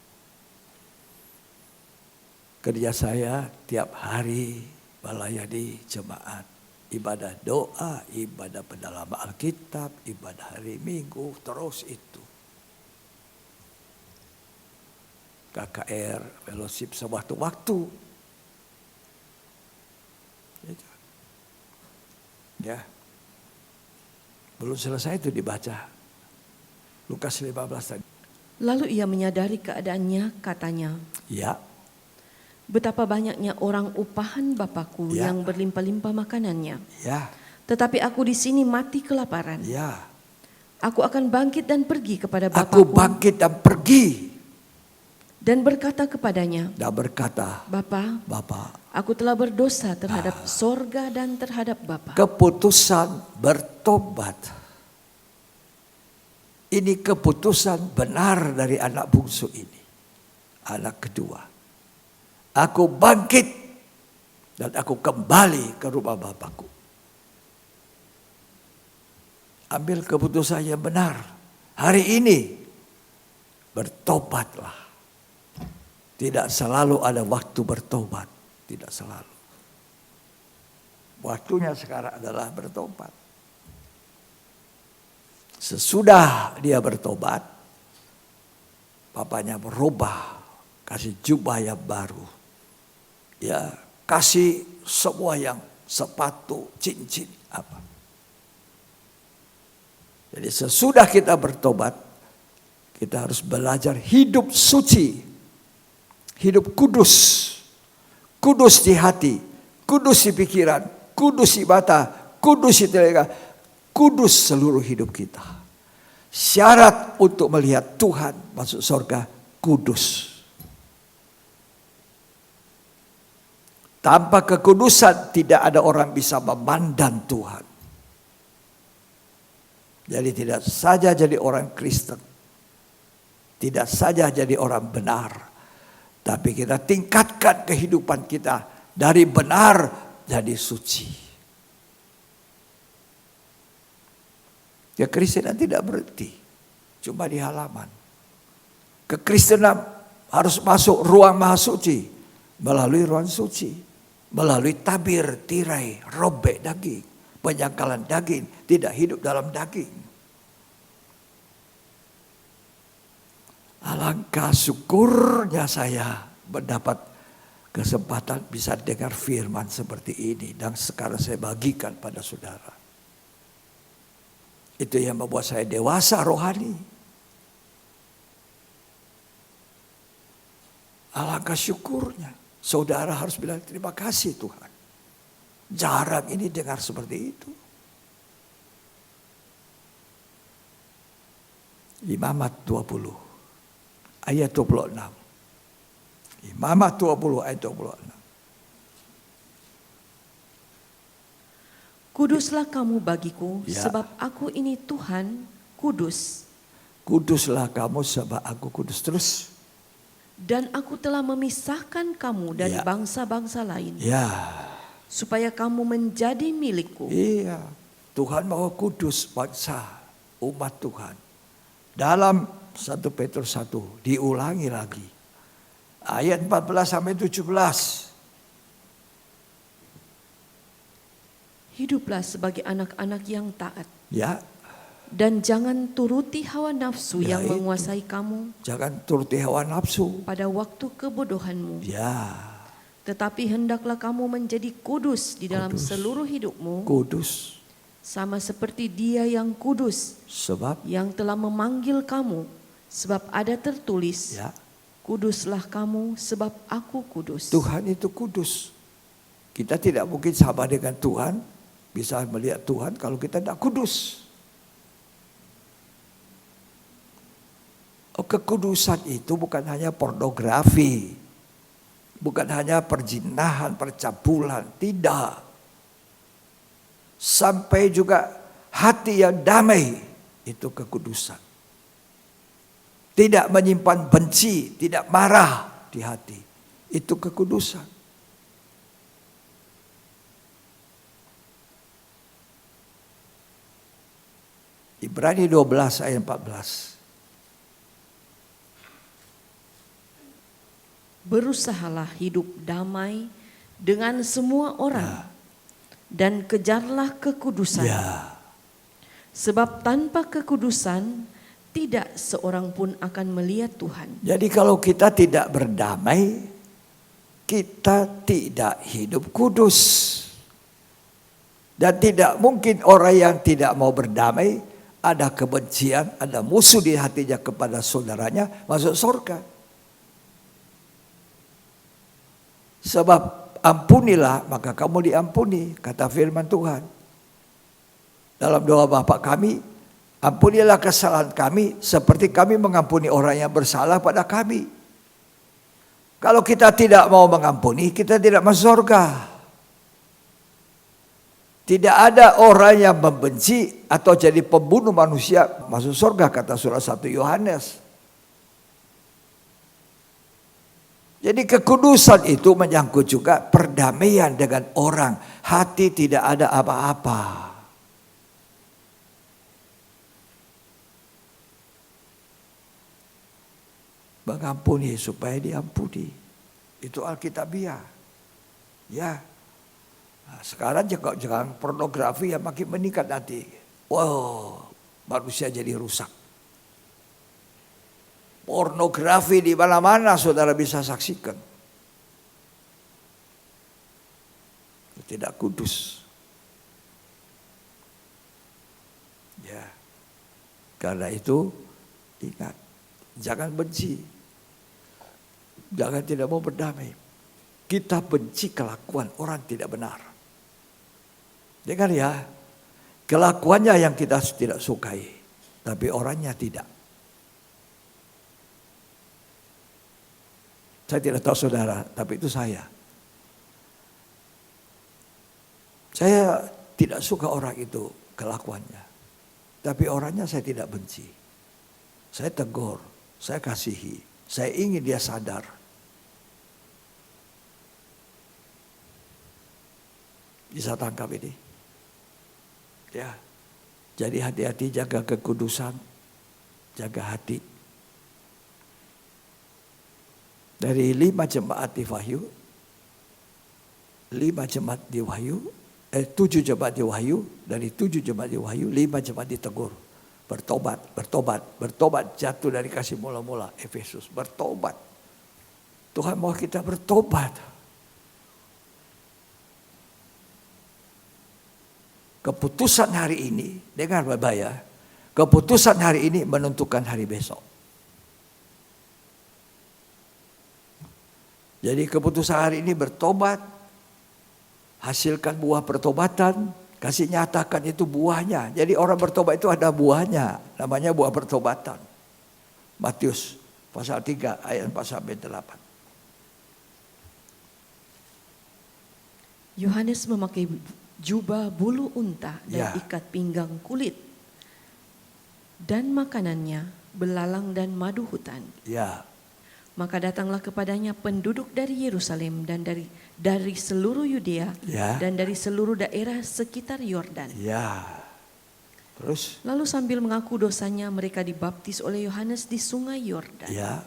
Kerja saya tiap hari melayani jemaat. Ibadah doa, ibadah pendalaman Alkitab, ibadah hari Minggu, terus itu. KKR, fellowship sewaktu-waktu. Ya. Belum selesai itu dibaca. Lukas 15 tadi. Lalu ia menyadari keadaannya, katanya, Ya, betapa banyaknya orang upahan Bapakku Ya. yang berlimpah-limpah makanannya. ya, Tetapi aku di sini mati kelaparan. ya. Aku akan bangkit dan pergi kepada Aku Bapakku bangkit dan pergi dan berkata kepadanya, dan berkata, Bapa, Bapa, aku telah berdosa terhadap sorga dan terhadap Bapa. keputusan bertobat. Ini keputusan benar dari anak bungsu ini. Anak kedua. Aku bangkit dan aku kembali ke rumah Bapakku. Ambil keputusan yang benar. Hari ini bertobatlah. Tidak selalu ada waktu bertobat. Tidak selalu. Waktunya sekarang adalah bertobat. Sesudah dia bertobat, papanya berubah, kasih jubah yang baru. Ya, kasih semua yang sepatu, cincin, apa. Jadi sesudah kita bertobat, kita harus belajar hidup suci, hidup kudus, kudus di hati, kudus di pikiran, kudus di mata, kudus di telinga, kudus seluruh hidup kita. Syarat untuk melihat Tuhan masuk surga, kudus. Tanpa kekudusan tidak ada orang bisa memandang Tuhan. Jadi tidak saja jadi orang Kristen, tidak saja jadi orang benar, tapi kita tingkatkan kehidupan kita dari benar jadi suci. Kekristenan tidak berhenti cuma di halaman. Kekristenan harus masuk ruang maha suci melalui ruang suci, melalui tabir, tirai, robek daging, penyangkalan daging, tidak hidup dalam daging. Alangkah syukurnya saya mendapat kesempatan bisa dengar firman seperti ini dan sekarang saya bagikan pada saudara. Itu yang membuat saya dewasa rohani. Alangkah syukurnya. Saudara harus bilang terima kasih Tuhan. Jarang ini dengar seperti itu. Imamat 20 ayat 26. Imamat 20 ayat 26. Kuduslah kamu bagiku, Ya. sebab aku ini Tuhan, kudus. Kuduslah kamu sebab aku kudus. Terus. Dan aku telah memisahkan kamu dari Ya. bangsa-bangsa lain, Ya. supaya kamu menjadi milikku. Iya. Tuhan mau kudus bangsa, umat Tuhan. Dalam 1 Petrus 1 diulangi lagi. Ayat 14 sampai 17. Hiduplah sebagai anak-anak yang taat. Ya, Dan jangan turuti hawa nafsu Ya, yang itu. menguasai kamu jangan turuti hawa nafsu. pada waktu kebodohanmu. Ya, Tetapi hendaklah kamu menjadi kudus di dalam Kudus. seluruh hidupmu, kudus. sama seperti Dia yang kudus, Sebab yang telah memanggil kamu. Sebab ada tertulis, ya, kuduslah kamu sebab aku kudus. Tuhan itu kudus. Kita tidak mungkin sama dengan Tuhan, bisa melihat Tuhan kalau kita tidak kudus. Oh, kekudusan itu bukan hanya pornografi, bukan hanya perzinahan, percabulan, tidak. Sampai juga hati yang damai, itu kekudusan. Tidak menyimpan benci, tidak marah di hati, itu kekudusan. Ibrani 12 ayat 14. Berusahalah hidup damai dengan semua orang, dan kejarlah kekudusan. Ya, Sebab tanpa kekudusan tidak seorang pun akan melihat Tuhan. jadi kalau kita tidak berdamai, kita tidak hidup kudus. Dan tidak mungkin orang yang tidak mau berdamai ada kebencian, ada musuh di hatinya kepada saudaranya, masuk surga. Sebab ampunilah maka kamu diampuni, kata firman Tuhan. Dalam doa Bapa kami, ampunilah kesalahan kami seperti kami mengampuni orang yang bersalah pada kami. Kalau kita tidak mau mengampuni, kita tidak masuk surga. Tidak ada orang yang membenci atau jadi pembunuh manusia masuk surga, kata surat 1 Yohanes. Jadi kekudusan itu menyangkut juga perdamaian dengan orang. Hati tidak ada apa-apa. Mengampuni supaya diampuni. Itu Alkitabiah. Ya. Nah, sekarang jangan pornografi yang makin meningkat nanti. Wow, manusia jadi rusak. Pornografi di mana-mana saudara bisa saksikan. Tidak kudus. Ya. Karena itu ingat, jangan benci. Jangan tidak mau berdamai. Kita benci kelakuan orang tidak benar. Dengar ya, kelakuannya yang kita tidak sukai, tapi orangnya tidak. Saya tidak tahu saudara, tapi itu saya. Saya tidak suka orang itu kelakuannya, tapi orangnya saya tidak benci. Saya tegur, saya kasihi, saya ingin dia sadar. Bisa tangkap ini? Ya, jadi hati-hati, jaga kekudusan, jaga hati. Dari 5 jemaat di Wahyu, 7 jemaat di Wahyu, dari 7 jemaat di Wahyu, 5 jemaat ditegur. Bertobat, jatuh dari kasih mula-mula, Efesus, bertobat. Tuhan mau kita bertobat. Keputusan hari ini, dengar Bapak ya, keputusan hari ini menentukan hari besok. Jadi keputusan hari ini bertobat, hasilkan buah pertobatan, kasih nyatakan itu buahnya. Jadi orang bertobat itu ada buahnya, namanya buah pertobatan. Matius pasal 3 ayat 4-8. Yohanes memakai jubah bulu unta dan ikat pinggang kulit. Dan makanannya belalang dan madu hutan. Ya. Maka datanglah kepadanya penduduk dari Yerusalem dan dari seluruh Yudea dan dari seluruh daerah sekitar Yordan. Ya. Terus? Lalu sambil mengaku dosanya mereka dibaptis oleh Yohanes di sungai Yordan. Ya.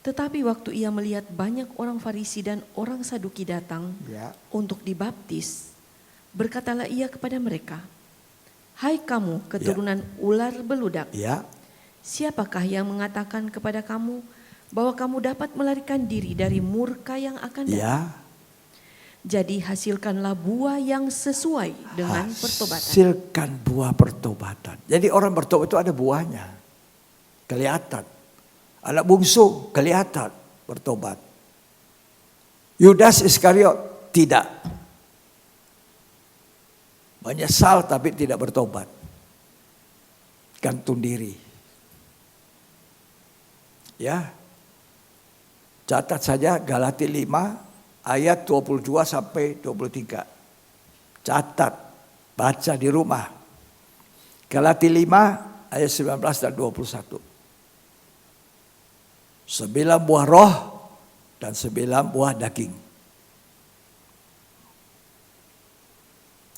Tetapi waktu ia melihat banyak orang Farisi dan orang Saduki datang untuk dibaptis, berkatalah ia kepada mereka, "Hai kamu keturunan ular beludak, siapakah yang mengatakan kepada kamu bahwa kamu dapat melarikan diri dari murka yang akan datang? Jadi hasilkanlah buah yang sesuai dengan pertobatan." Hasilkan buah pertobatan. Jadi orang bertobat itu ada buahnya. Kelihatan. Anak bungsu kelihatan bertobat. Yudas Iskariot tidak. Menyesal tapi tidak bertobat. Gantung diri. Ya. Catat saja Galatia 5 ayat 22-23. Catat, baca di rumah. Galatia 5 ayat 19 dan 21. 9 buah roh dan 9 buah daging.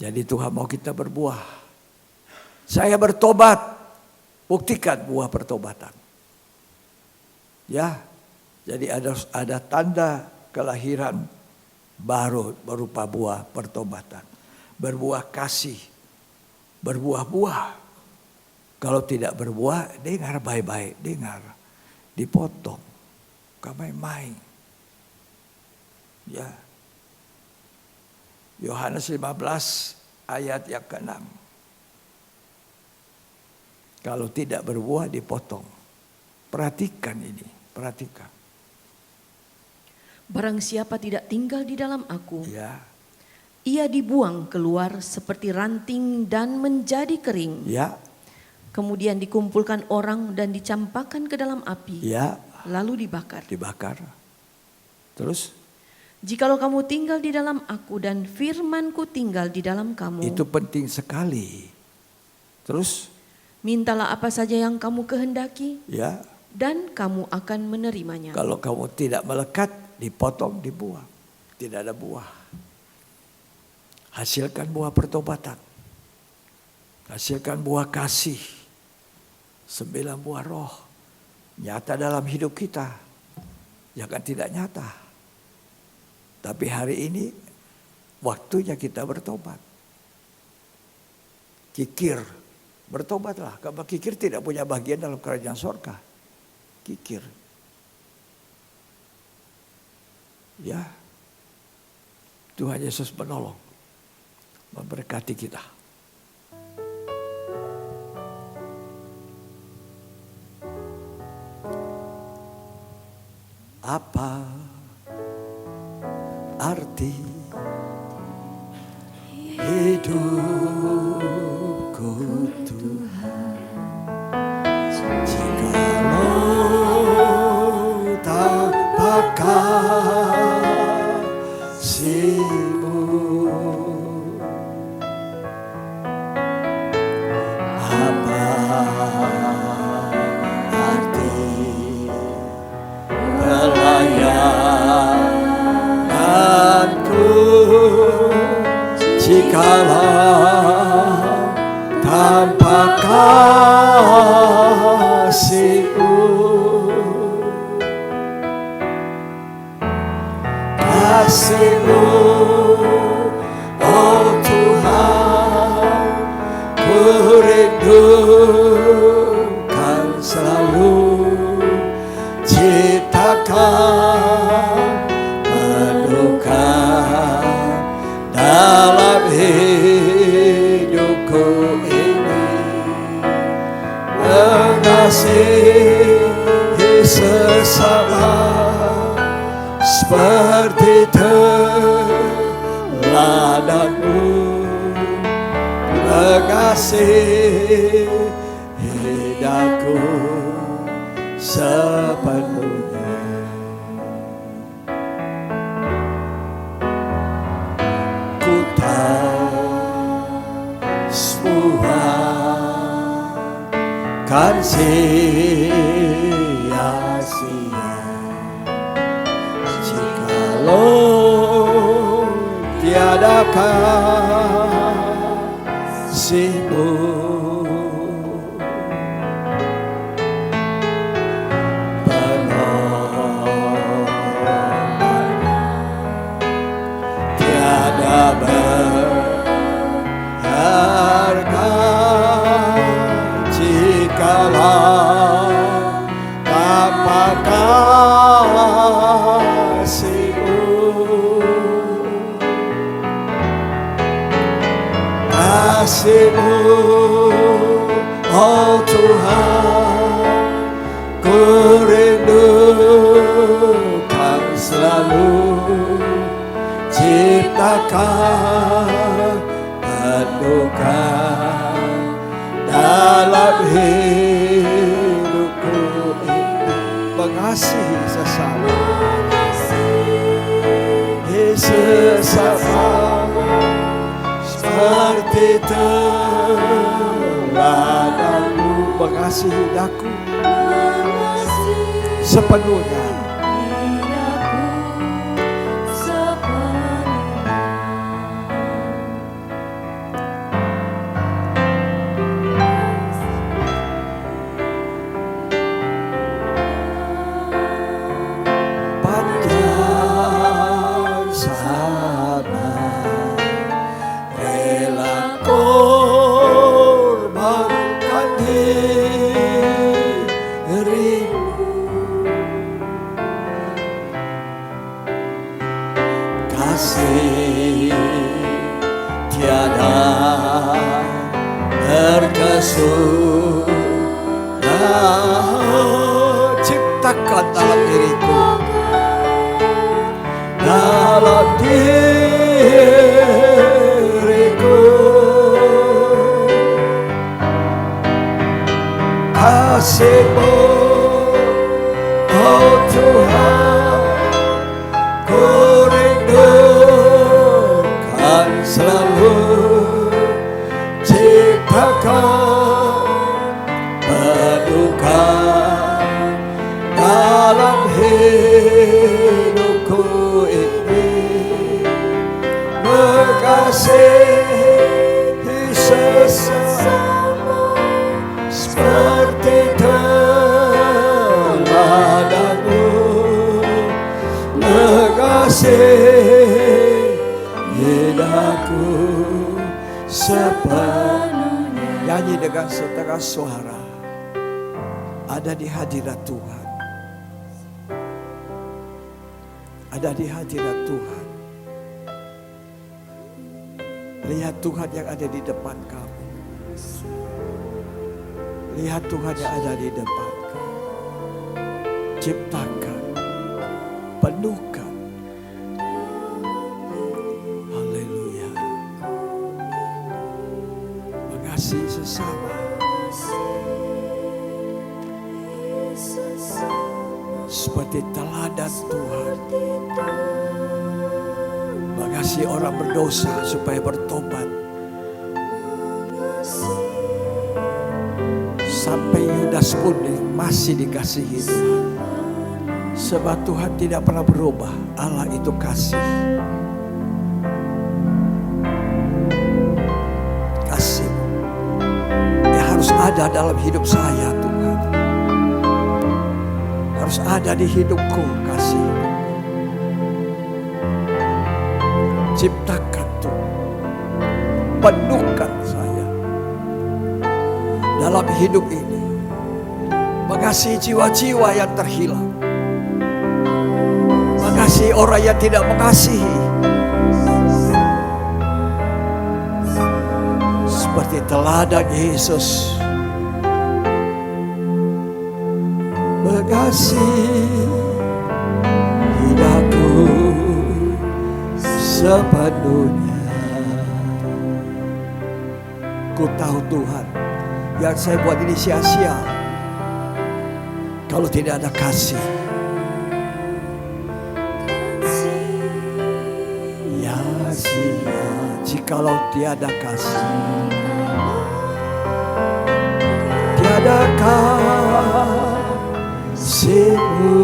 Jadi Tuhan mau kita berbuah. Saya bertobat, buktikan buah pertobatan. Ya, jadi ada tanda kelahiran baru berupa buah pertobatan. Berbuah kasih, berbuah-buah. Kalau tidak berbuah, dengar baik-baik, dengar. Dipotong, main-main. Ya. Yohanes 15 ayat yang ke-6. Kalau tidak berbuah dipotong. Perhatikan ini, perhatikan. Barang siapa tidak tinggal di dalam aku, Ya, ia dibuang keluar seperti ranting dan menjadi kering. ya, Kemudian dikumpulkan orang dan dicampakkan ke dalam api, ya, lalu dibakar. dibakar. Terus Jikalau kamu tinggal di dalam aku dan firmanku tinggal di dalam kamu, itu penting sekali. Terus mintalah apa saja yang kamu kehendaki ya, dan kamu akan menerimanya. kalau kamu tidak melekat, dipotong, dibuang. Tidak ada buah. Hasilkan buah pertobatan. Hasilkan buah kasih. 9 buah roh. Nyata dalam hidup kita. Jangan tidak nyata. Tapi hari ini waktunya kita bertobat. Kikir. Bertobatlah. Karena kikir tidak punya bagian dalam kerajaan surga. Kikir. Ya, Tuhan Yesus menolong, memberkati kita. Apa arti hidupku Tuhan, jikalau tanpa kasih-Mu? Apa arti pelayananku jikalau tanpa kasih-Mu? Kasih-Mu, oh Tuhan, ku rindukan selalu. Ciptakan mendukan dalam hidupku ini, mengasihi sesama seperti teladanmu, mengasihi hidupku sepenuhnya. Ku tahu semua kan sia-sia jikalau tiada kasih-Mu. Tiada berharga jikalau tanpa kasih-Mu. Kasih-Mu, oh Tuhan, ku rindukan selalu. Ciptakan mendukan dalam hidupku ini, mengasihi sesama, seperti teladanmu, mengasihi daku sepenuhnya. Kasih tiada terkesudahan ciptakan dalam diriku, dalam diriku. Kasih-Mu, oh Tuhan, ku rindukan selalu. Ciptakan, penuhkan dalam hidupku ini, mengasihi sesama seperti teladanmu, mengasihi aku sepenuhnya. Nyanyi dengan setengah suara. Ada di hadirat Tuhan. Ada di hadirat Tuhan. Lihat Tuhan yang ada di depan kamu. Lihat Tuhan yang ada di depan kamu. Ciptakan, penuhkan. Haleluya. Mengasihi sesama. Seperti teladan Tuhan. Mengasihi orang berdosa supaya bertobat. Sampai Yudas pun masih dikasihi Tuhan. Sebab Tuhan tidak pernah berubah. Allah itu kasih. Kasih yang harus ada dalam hidup saya Tuhan. Harus ada di hidupku kasih. Ciptakan Tuhan. Penuhkan saya dalam hidup ini. Mengasihi jiwa-jiwa yang terhilang. Mengasihi orang yang tidak mengasihi. Seperti teladan Yesus. Mengasihi hidupku sepenuhnya. Ku tahu Tuhan, yang saya buat ini sia-sia kalau tidak ada kasih. Ya sia jikalau tiada kasih. Tiada kasih-Mu.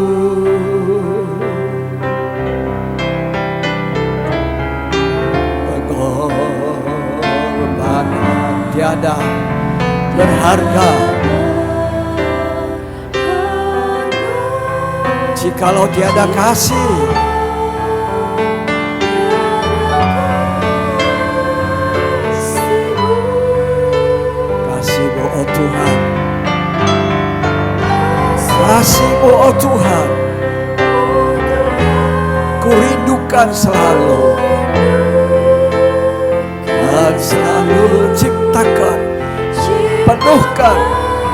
Pengorbanan tiada berharga jikalau tiada kasih. Kasih-Mu oh Tuhan. Kasih-Mu oh Tuhan. Ku rindukan selalu. Dan selalu ciptakan, penuhkan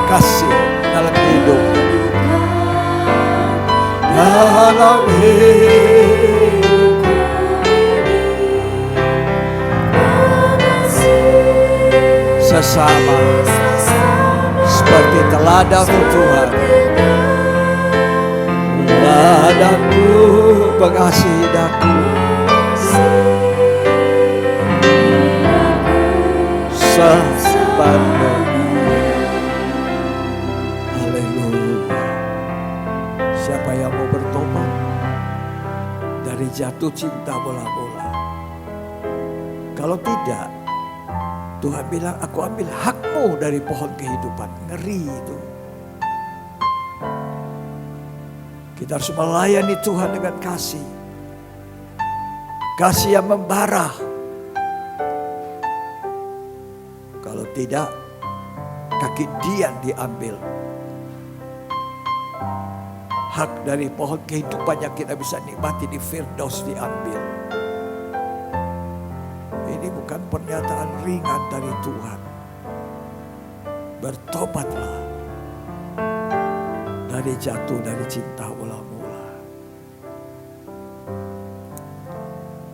kasih dalam hidup. Dalam hidup sesama seperti teladan-Mu Tuhan. Teladan-Mu mengasihi daku sepenuhnya. Haleluya. Siapa yang mau bertobat dari jatuh cinta bola-bola? Kalau tidak, Tuhan bilang, aku ambil hakmu dari pohon kehidupan. Ngeri itu. Kita harus melayani Tuhan dengan kasih. Kasih yang membara. Kalau tidak, kaki Dian diambil. Hak dari pohon kehidupan yang kita bisa nikmati di Firdaus diambil. Ini bukan pernyataan ringan dari Tuhan. Bertobatlah. dari jatuh dari cinta mula-mula.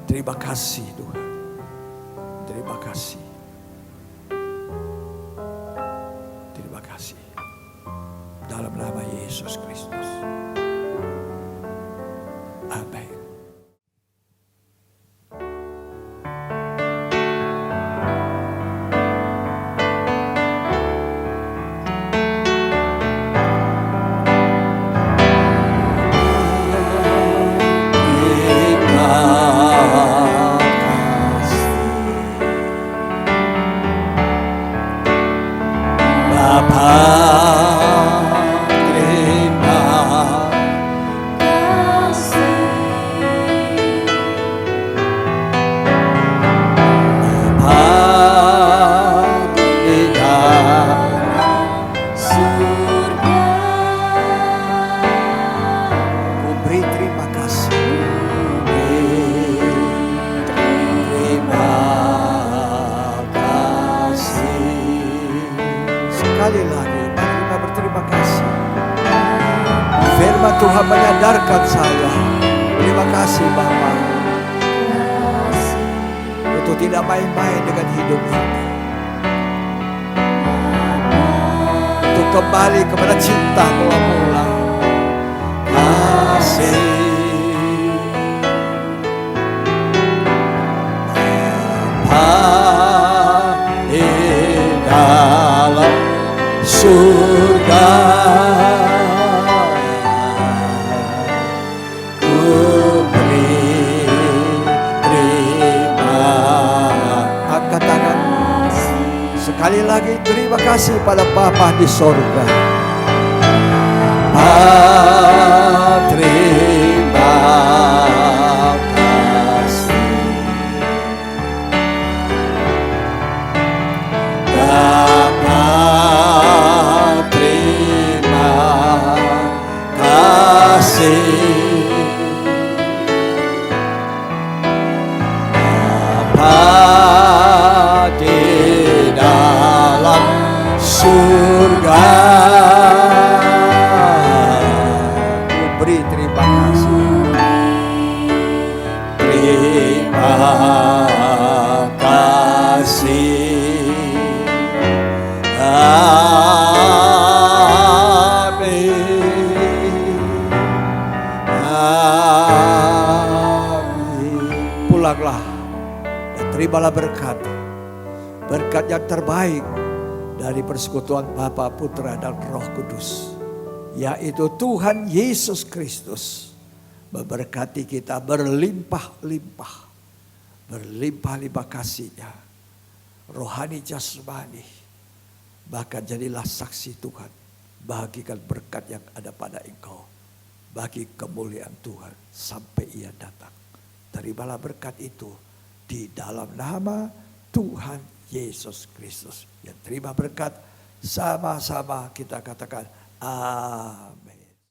Terima kasih Tuhan. Terima kasih. Terima kasih. Dalam nama Yesus Kristus. Amin. Sekali lagi, mari kita berterima kasih. Firman Tuhan menyadarkan saya. Terima kasih Bapa. Untuk tidak main-main dengan hidup ini. Untuk kembali kepada cinta mula-mula. Kasih. Dalam surga ku beri terima. Angkat tangan sekali lagi, terima kasih pada Bapa di surga. Terima Bapa di dalam surga, ku beri terima kasih. Terima kasih. Pulanglah dan terimalah berkat yang terbaik dari persekutuan Bapa, Putra dan Roh Kudus, yaitu Tuhan Yesus Kristus memberkati kita berlimpah-limpah, berlimpah-limpah kasih-Nya, rohani jasmani, bahkan jadilah saksi Tuhan, bagikan berkat yang ada pada engkau, bagi kemuliaan Tuhan sampai Ia datang. Terimalah berkat itu di dalam nama Tuhan Yesus Kristus. Yang terima berkat sama-sama kita katakan amin.